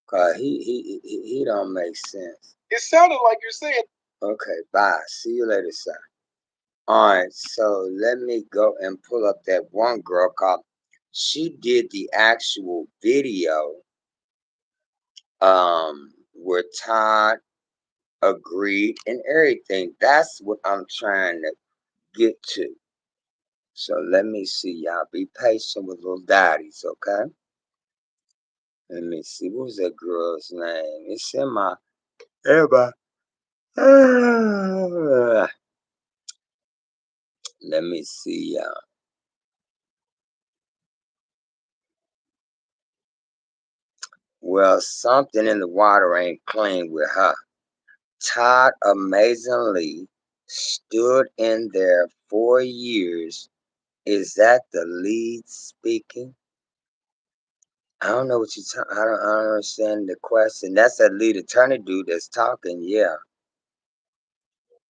Cause he don't make sense. It sounded like you're saying. Okay, bye. See you later, sir. Alright, so let me go and pull up that one girl called. She did the actual video where Todd agreed and everything. That's what I'm trying to get to. So let me see, y'all. Be patient with little daddies, okay? Let me see. What was that girl's name? It's in my everybody. Let me see, y'all. Well, something in the water ain't clean with her. Todd amazingly stood in there 4 years. Is that the lead speaking? I don't know what you're talking. I don't understand the question. That's that lead attorney dude that's talking. Yeah.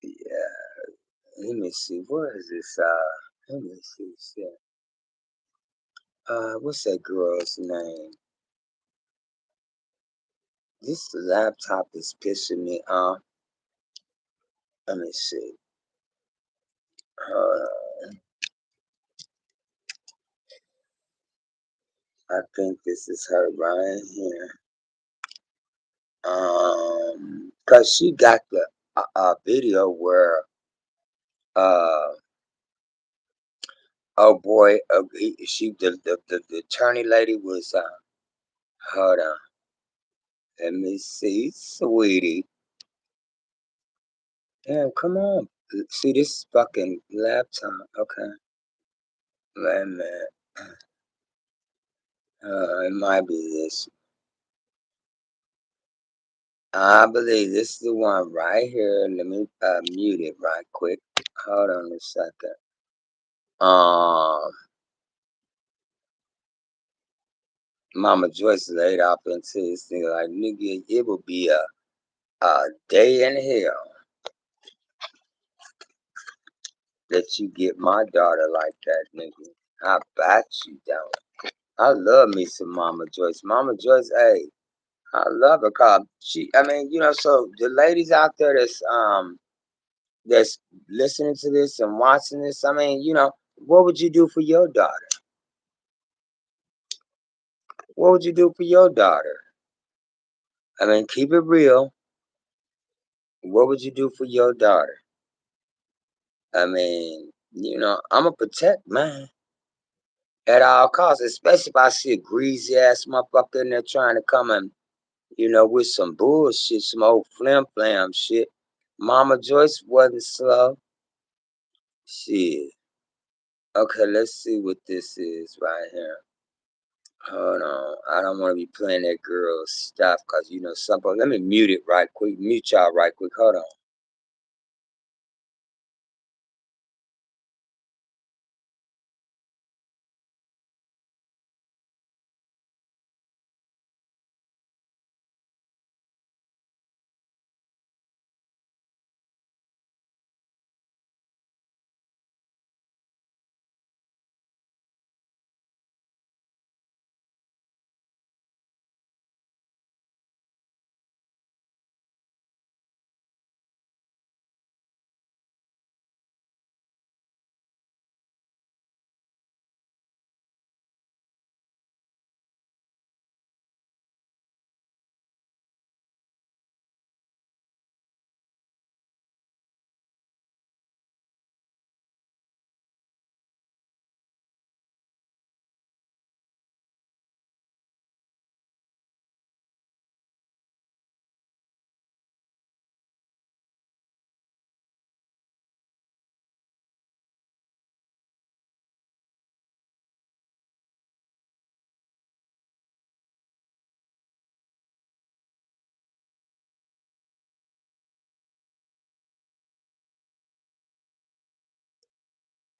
Yeah. Let me see. Where is this? Let me see. Shit. What's that girl's name? This laptop is pissing me off. Let me see. I think this is her right here. Cause she got the video where oh boy, the attorney lady was hold on. Let me see, sweetie. Damn, come on. See this fucking laptop. Okay. Wait a minute. It might be this. I believe this is the one right here. Let me mute it right quick. Hold on a second. Mama Joyce laid off into this thing like, nigga, it will be a day in hell that you get my daughter like that, nigga. I bet you don't. I love me some Mama Joyce. Mama Joyce, hey, I love her cause I mean, you know, so the ladies out there that's listening to this and watching this, I mean, you know, what would you do for your daughter? What would you do for your daughter? I mean, keep it real. What would you do for your daughter? I mean, I'm going to protect mine at all costs, especially if I see a greasy ass motherfucker in there trying to come and, with some bullshit, some old flim flam shit. Mama Joyce wasn't slow. Shit. Okay, let's see what this is right here. Hold on. I don't want to be playing that girl's stuff because, something. Let me mute it right quick. Mute y'all right quick. Hold on.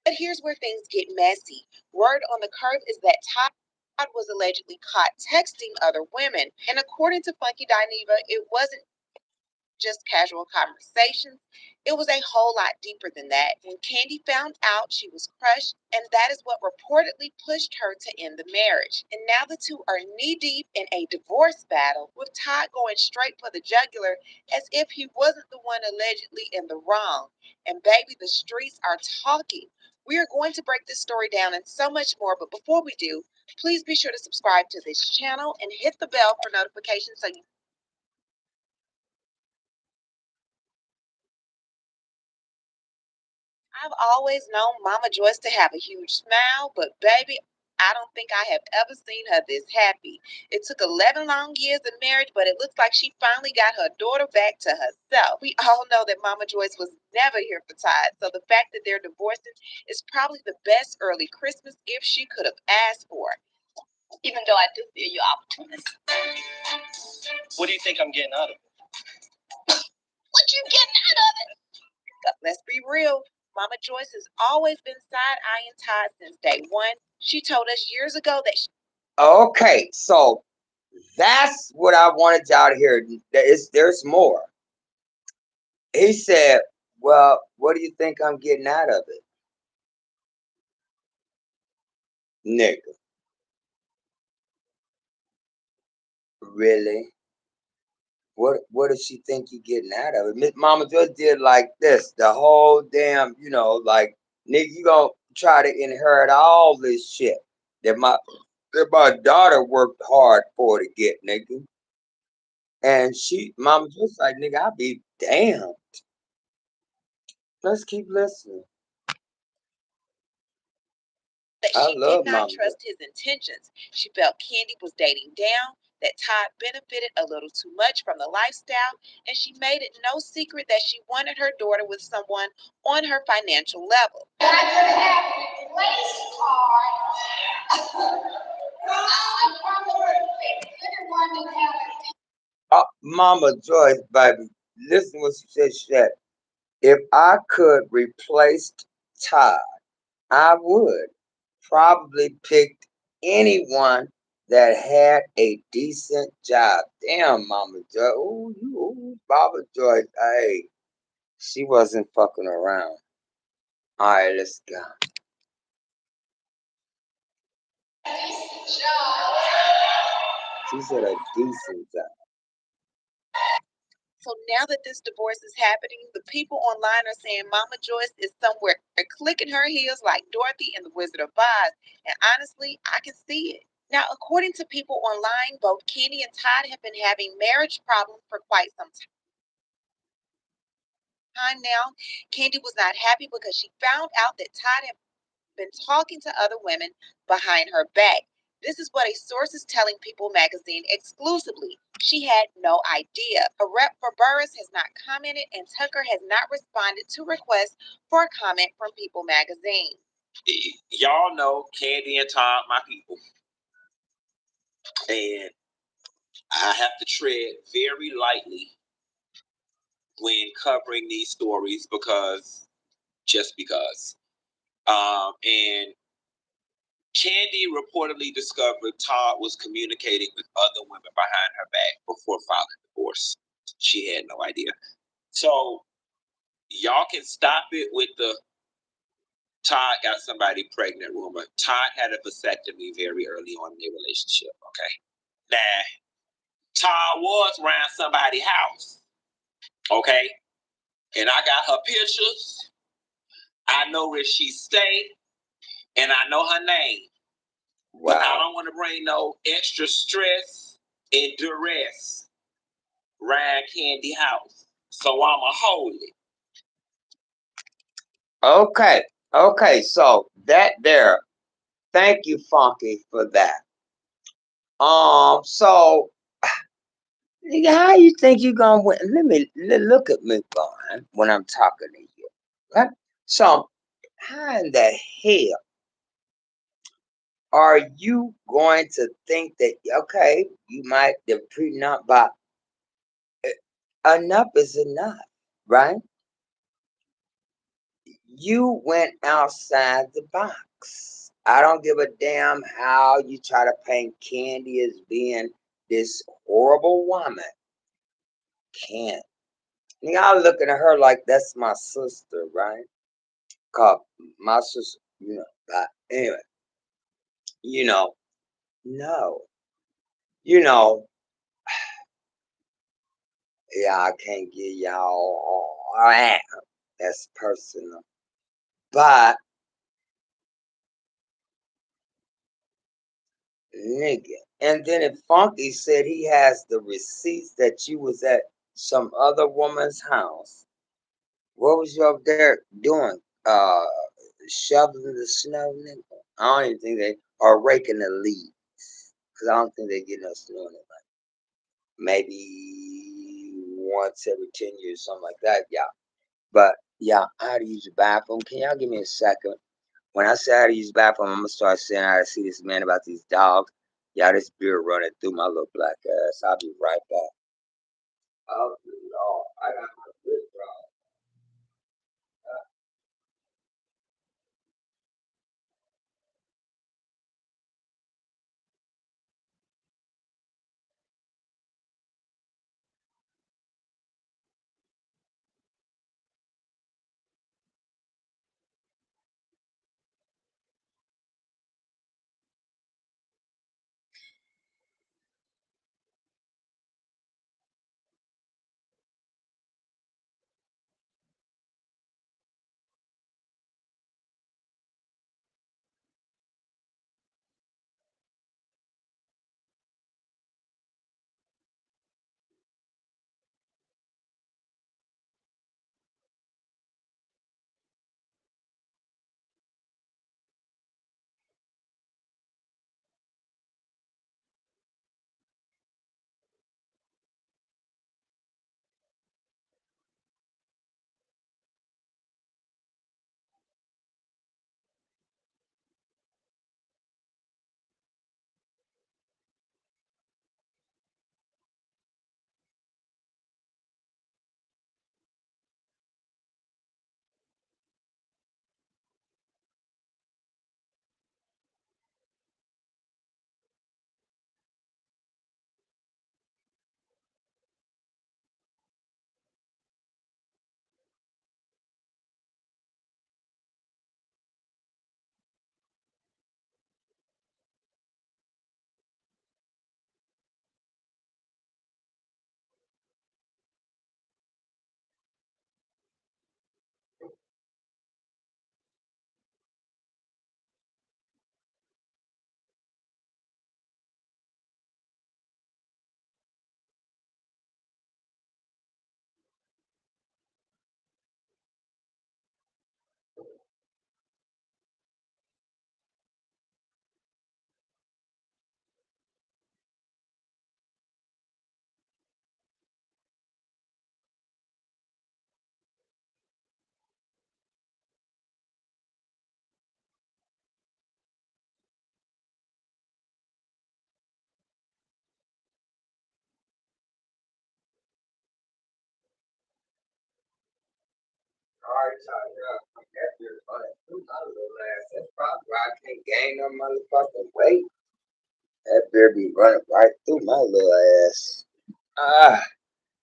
But here's where things get messy. Word on the curve is that Todd was allegedly caught texting other women. And according to Funky Dineva, it wasn't just casual conversations. It was a whole lot deeper than that. When Candy found out, she was crushed, and that is what reportedly pushed her to end the marriage. And now the two are knee deep in a divorce battle, with Todd going straight for the jugular as if he wasn't the one allegedly in the wrong. And baby, the streets are talking. We are going to break this story down and so much more, but before we do, please be sure to subscribe to this channel and hit the bell for notifications so you I've always known Mama Joyce to have a huge smile, but baby, I don't think I have ever seen her this happy. It took 11 long years of marriage, but it looks like she finally got her daughter back to herself. We all know that Mama Joyce was never here for Todd, so the fact that they're divorcing is probably the best early Christmas gift she could have asked for. Even though I do feel you opportunist. What do you think I'm getting out of it? What you getting out of it? Let's be real. Mama Joyce has always been side-eyeing Todd since day one. She told us years ago that Okay, so that's what I wanted y'all to hear. There's more. He said, well, what do you think I'm getting out of it? Nigga. Really? What does she think you getting out of it? Miss Mama just did like this the whole damn, like nigga, you gonna try to inherit all this shit that my daughter worked hard for to get, nigga. And Mama just like, nigga, I be damned. Let's keep listening. I she love did not Mama. trust his intentions. She felt Candy was dating down, that Todd benefited a little too much from the lifestyle, and she made it no secret that she wanted her daughter with someone on her financial level. I could have replaced Todd. I probably didn't want to have Mama Joyce, baby, listen what she said. She said, if I could replace Todd, I would probably pick anyone that had a decent job. Damn, Mama Joyce. Ooh, Mama Joyce. Hey, she wasn't fucking around. All right, let's go. She said a decent job. So now that this divorce is happening, the people online are saying Mama Joyce is somewhere clicking her heels like Dorothy in The Wizard of Oz. And honestly, I can see it. Now, according to people online, both Kandi and Todd have been having marriage problems for quite some time now. Kandi was not happy because she found out that Todd had been talking to other women behind her back. This is what a source is telling People magazine exclusively. She had no idea. A rep for Burrus has not commented, and Tucker has not responded to requests for a comment from People magazine. Y'all know Kandi and Todd, my people. And I have to tread very lightly when covering these stories just because. And Kandi reportedly discovered Todd was communicating with other women behind her back before filing divorce. She had no idea. So y'all can stop it with the Todd got somebody pregnant rumor. Todd had a vasectomy very early on in their relationship, okay? Now, Todd was around somebody's house, okay? And I got her pictures. I know where she stayed, and I know her name. Wow. But I don't want to bring no extra stress and duress around Kandi house. So I'ma hold it. Okay, so that there. Thank you, Funky, for that. So nigga, how you think you gonna win? Look at me, Brian, when I'm talking to you. Right? So how in the hell are you going to think that okay, you might the prenup, but enough is enough, right? You went outside the box. I don't give a damn how you try to paint Kandi as being this horrible woman. Can't. Y'all looking at her like that's my sister, right? Cause my sister, but anyway, no, you know, yeah, I can't give y'all all that. That's personal. But nigga, and then if Funky said he has the receipts that you was at some other woman's house, what was you up there doing? Shoveling the snow, nigga? I don't even think they are raking the leaves. Cause I don't think they get no snow in it. Maybe once every 10 years, something like that. Yeah. But yeah, I had to use the bathroom. Can y'all give me a second? When I say I had to use the bathroom, I'm gonna start saying I had to see this man about these dogs. Yeah, this beer running through my little black ass. I'll be right back. Oh Lord, I got my good dog. already tried to that beer running through my little ass. That's probably why I can't gain no motherfucking weight. That beer be running right through my little ass.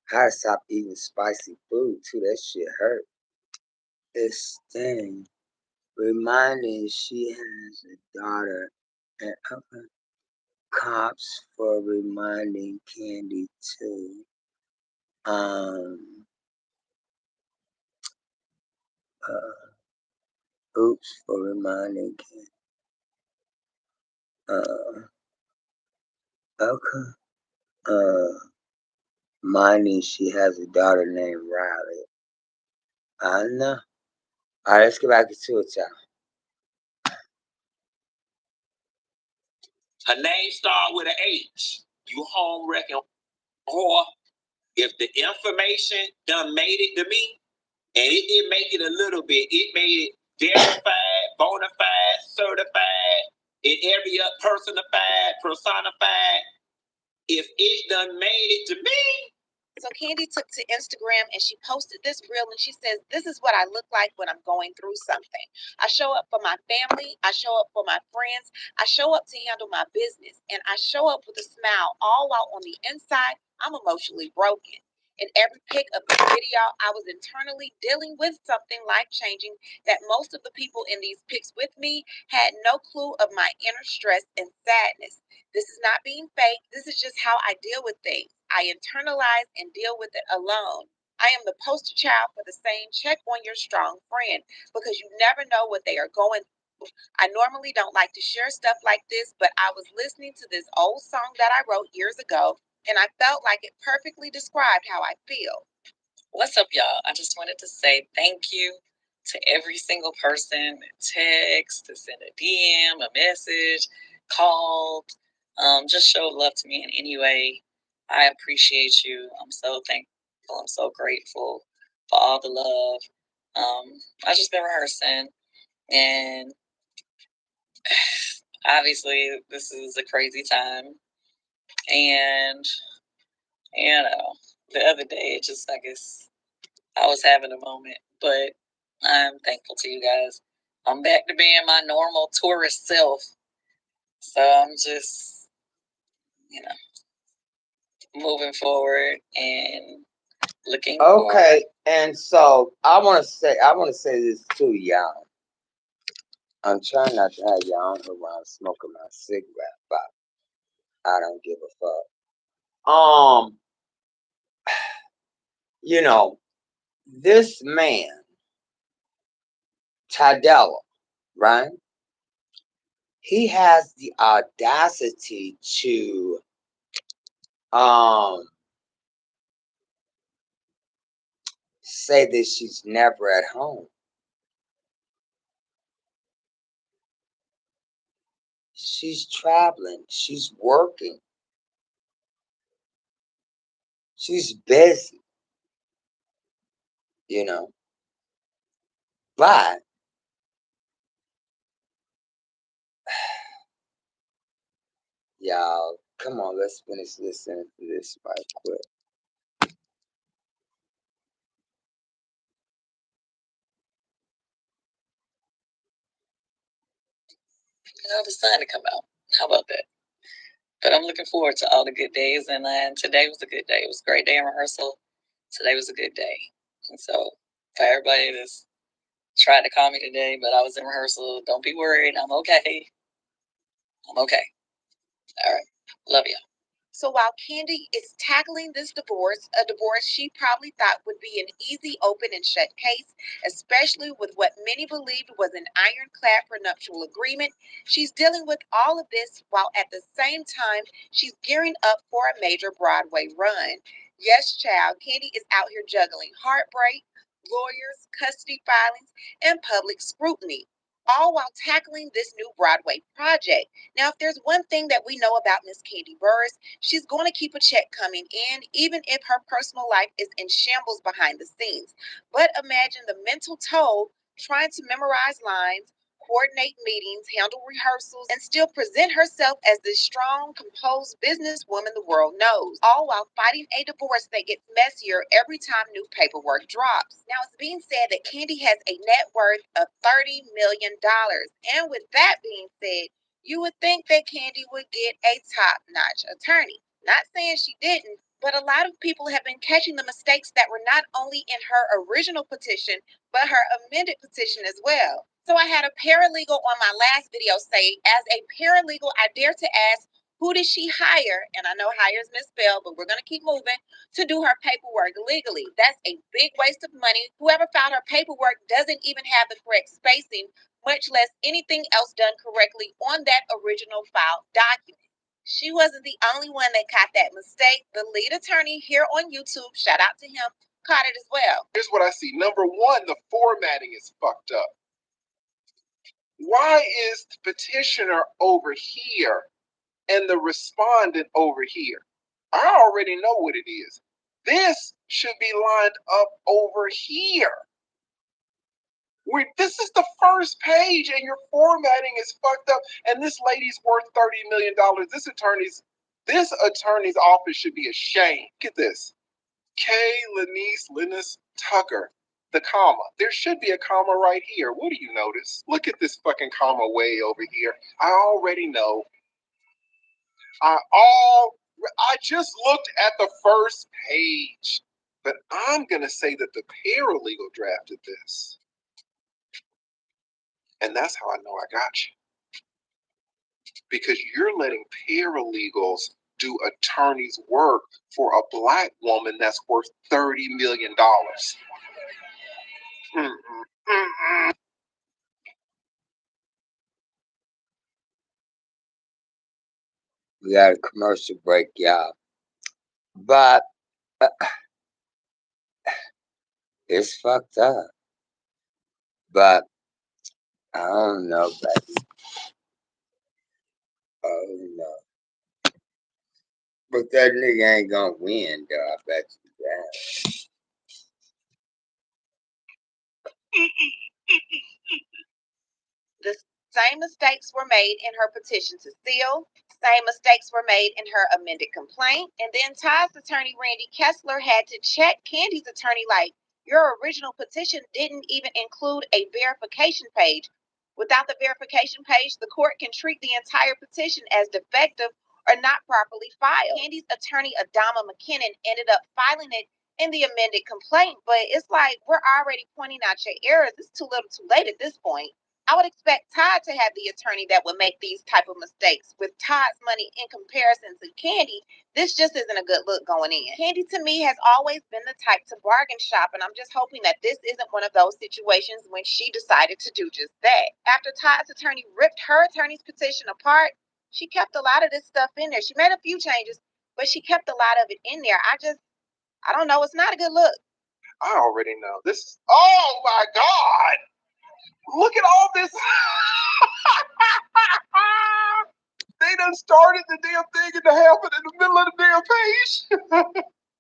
How to stop eating spicy food too. That shit hurt. This thing reminding she has a daughter and other cops for reminding Candy too. Oops for reminding Candy. Okay. Minding she has a daughter named Riley. I know. Alright, let's get back into it, y'all. Her name start with an H. You home wrecking whore. If the information done made it to me, and it didn't make it a little bit, it made it verified, bona fide, certified, in every personified. If it done made it to me. So Candy took to Instagram and she posted this reel and she says, "This is what I look like when I'm going through something. I show up for my family. I show up for my friends. I show up to handle my business. And I show up with a smile, all while on the inside, I'm emotionally broken. In every pic of the video, I was internally dealing with something life-changing that most of the people in these pics with me had no clue of my inner stress and sadness. This is not being fake. This is just how I deal with things. I internalize and deal with it alone. I am the poster child for the saying, check on your strong friend, because you never know what they are going through. I normally don't like to share stuff like this, but I was listening to this old song that I wrote years ago, and I felt like it perfectly described how I feel." What's up, y'all? I just wanted to say thank you to every single person that text, to send a DM, a message, called, just showed love to me in any way. I appreciate you. I'm so thankful. I'm so grateful for all the love. I just been rehearsing, and obviously this is a crazy time. And you know, the other day, it just, I guess, I was having a moment, but I'm thankful to you guys. I'm back to being my normal tourist self. So I'm just, moving forward and looking forward. Okay, and so I want to say this to y'all. I'm trying not to have y'all on here while I'm smoking my cigarette, but I don't give a fuck. You know, this man, TODD, right? He has the audacity to say that she's never at home. She's traveling. She's working. She's busy. But y'all, come on, let's finish listening to this right quick. The sun to come out. How about that? But I'm looking forward to all the good days, and today was a good day. It was a great day in rehearsal. Today was a good day. And so for everybody that's tried to call me today, but I was in rehearsal, don't be worried. I'm okay. I'm okay. All right. Love you. So while Candy is tackling this divorce, a divorce she probably thought would be an easy, open, and shut case, especially with what many believed was an ironclad prenuptial agreement, she's dealing with all of this while at the same time she's gearing up for a major Broadway run. Yes, child, Candy is out here juggling heartbreak, lawyers, custody filings, and public scrutiny, all while tackling this new Broadway project. Now, if there's one thing that we know about Miss Candy Burris, she's going to keep a check coming in, even if her personal life is in shambles behind the scenes. But imagine the mental toll trying to memorize lines, coordinate meetings, handle rehearsals, and still present herself as this strong, composed businesswoman the world knows, all while fighting a divorce that gets messier every time new paperwork drops. Now, it's being said that Kandi has a net worth of $30 million. And with that being said, you would think that Kandi would get a top-notch attorney. Not saying she didn't, but a lot of people have been catching the mistakes that were not only in her original petition, but her amended petition as well. So I had a paralegal on my last video say, as a paralegal, I dare to ask, who did she hire? And I know hire is misspelled, but we're going to keep moving, to do her paperwork legally. That's a big waste of money. Whoever filed her paperwork doesn't even have the correct spacing, much less anything else done correctly on that original filed document. She wasn't the only one that caught that mistake. The lead attorney here on YouTube, shout out to him, caught it as well. Here's what I see. Number one, the formatting is fucked up. Why is the petitioner over here and the respondent over here? I already know what it is. This should be lined up over here. This is the first page and your formatting is fucked up, and this lady's worth $30 million. This attorney's office should be ashamed. Look at this. K. Linus Tucker. The comma. There should be a comma right here. What do you notice? Look at this fucking comma way over here. I already know. I just looked at the first page, but I'm gonna say that the paralegal drafted this. And that's how I know I got you. Because you're letting paralegals do attorney's work for a black woman that's worth $30 million. We got a commercial break, y'all. But it's fucked up. But I don't know, baby. I don't know. But that nigga ain't gonna win, though. I bet you that. The same mistakes were made in her petition to seal. Same mistakes were made in her amended complaint. And then Todd's attorney, Randy Kessler, had to check Kandi's attorney like, your original petition didn't even include a verification page. Without the verification page, the court can treat the entire petition as defective or not properly filed. Kandi's attorney, Adama McKinnon, ended up filing it in the amended complaint, but it's like, we're already pointing out your errors. It's too little too late at this point. I would expect Todd to have the attorney that would make these type of mistakes. With Todd's money in comparison to Kandi, this just isn't a good look going in. Kandi, to me, has always been the type to bargain shop, and I'm just hoping that this isn't one of those situations when she decided to do just that. After Todd's attorney ripped her attorney's petition apart, she kept a lot of this stuff in there. She made a few changes, but she kept a lot of it in there. I don't know. It's not a good look. I already know. Oh my God! Look at all this. They done started the damn thing and happened in the middle of the damn page.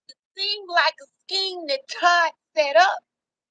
It seemed like a scheme that Todd set up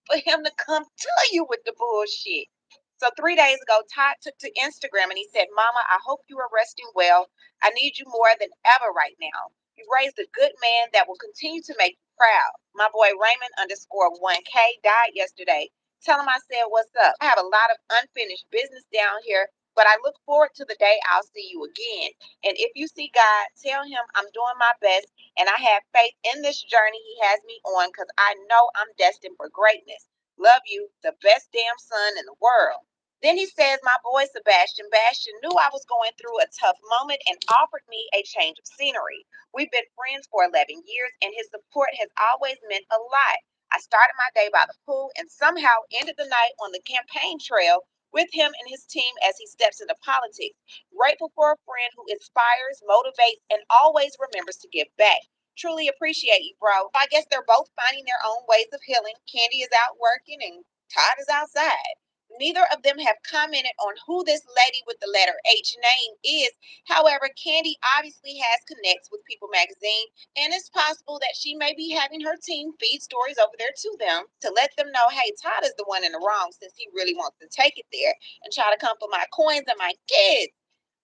for him to come to you with the bullshit. So 3 days ago, Todd took to Instagram and he said, Mama, I hope you are resting well. I need you more than ever right now. You raised a good man that will continue to make you proud. My boy Raymond _1K died yesterday. Tell him I said, what's up? I have a lot of unfinished business down here, but I look forward to the day I'll see you again. And if you see God, tell him I'm doing my best and I have faith in this journey he has me on because I know I'm destined for greatness. Love you, the best damn son in the world. Then he says, my boy Sebastian knew I was going through a tough moment and offered me a change of scenery. We've been friends for 11 years and his support has always meant a lot. I started my day by the pool and somehow ended the night on the campaign trail with him and his team as he steps into politics. Grateful for a friend who inspires, motivates, and always remembers to give back. Truly appreciate you, bro. I guess they're both finding their own ways of healing. Kandi is out working and Todd is outside. Neither of them have commented on who this lady with the letter H name is. However, Candy obviously has connects with People Magazine, and it's possible that she may be having her team feed stories over there to them to let them know, hey, Todd is the one in the wrong since he really wants to take it there and try to come for my coins and my kids.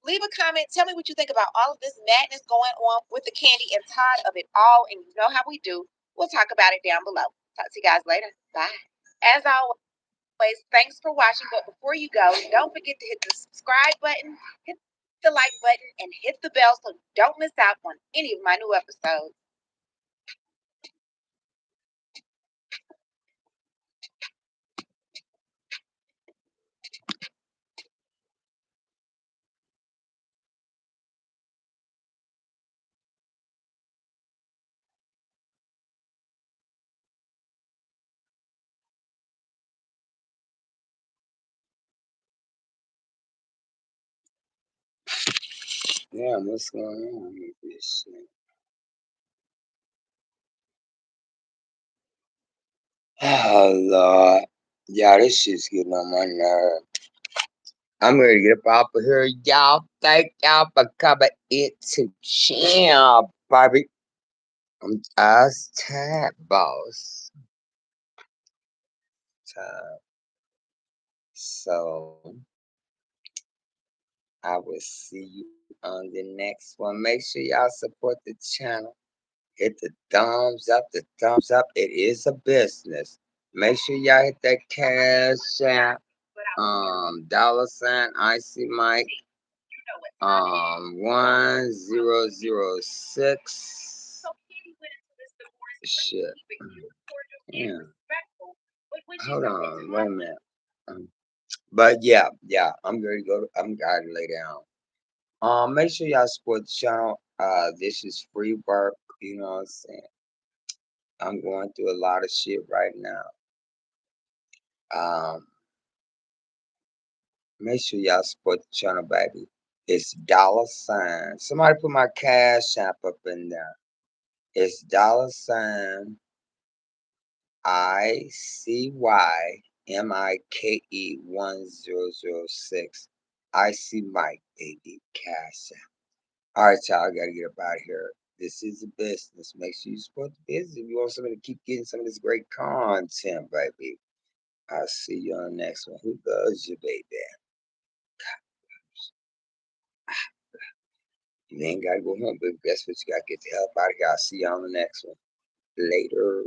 Leave a comment. Tell me what you think about all of this madness going on with the Candy and Todd of it all. And you know how we do. We'll talk about it down below. Talk to you guys later. Bye. As always, thanks for watching. But before you go, don't forget to hit the subscribe button, hit the like button, and hit the bell so you don't miss out on any of my new episodes. Yeah, what's going on with this shit? Oh, Lord. Yeah, this shit's getting on my nerve. I'm ready to get up off of here. Y'all, thank y'all for coming into champ, baby. I'm tired, boss. Tired. So, I will see you on the next one. Make sure y'all support the channel. Hit the thumbs up. The thumbs up. It is a business. Make sure y'all hit that cash app. $ Icy Mike. 1006. Shit. Yeah. Hold on. Wait a minute. But yeah, I'm going to go. I'm going to lay down. Make sure y'all support the channel. This is free work. You know what I'm saying? I'm going through a lot of shit right now. Make sure y'all support the channel, baby. It's $. Somebody put my cash app up in there. It's $ ICYMIKE 1006. Icy Mike, baby, cash app. All right, y'all, I gotta get up out of here. This is a business. Make sure you support the business if you want somebody to keep getting some of this great content, baby. I'll see you on the next one. Who loves you, baby? You ain't gotta go home, but guess what? You gotta get the hell out of here. I'll see you on the next one. Later.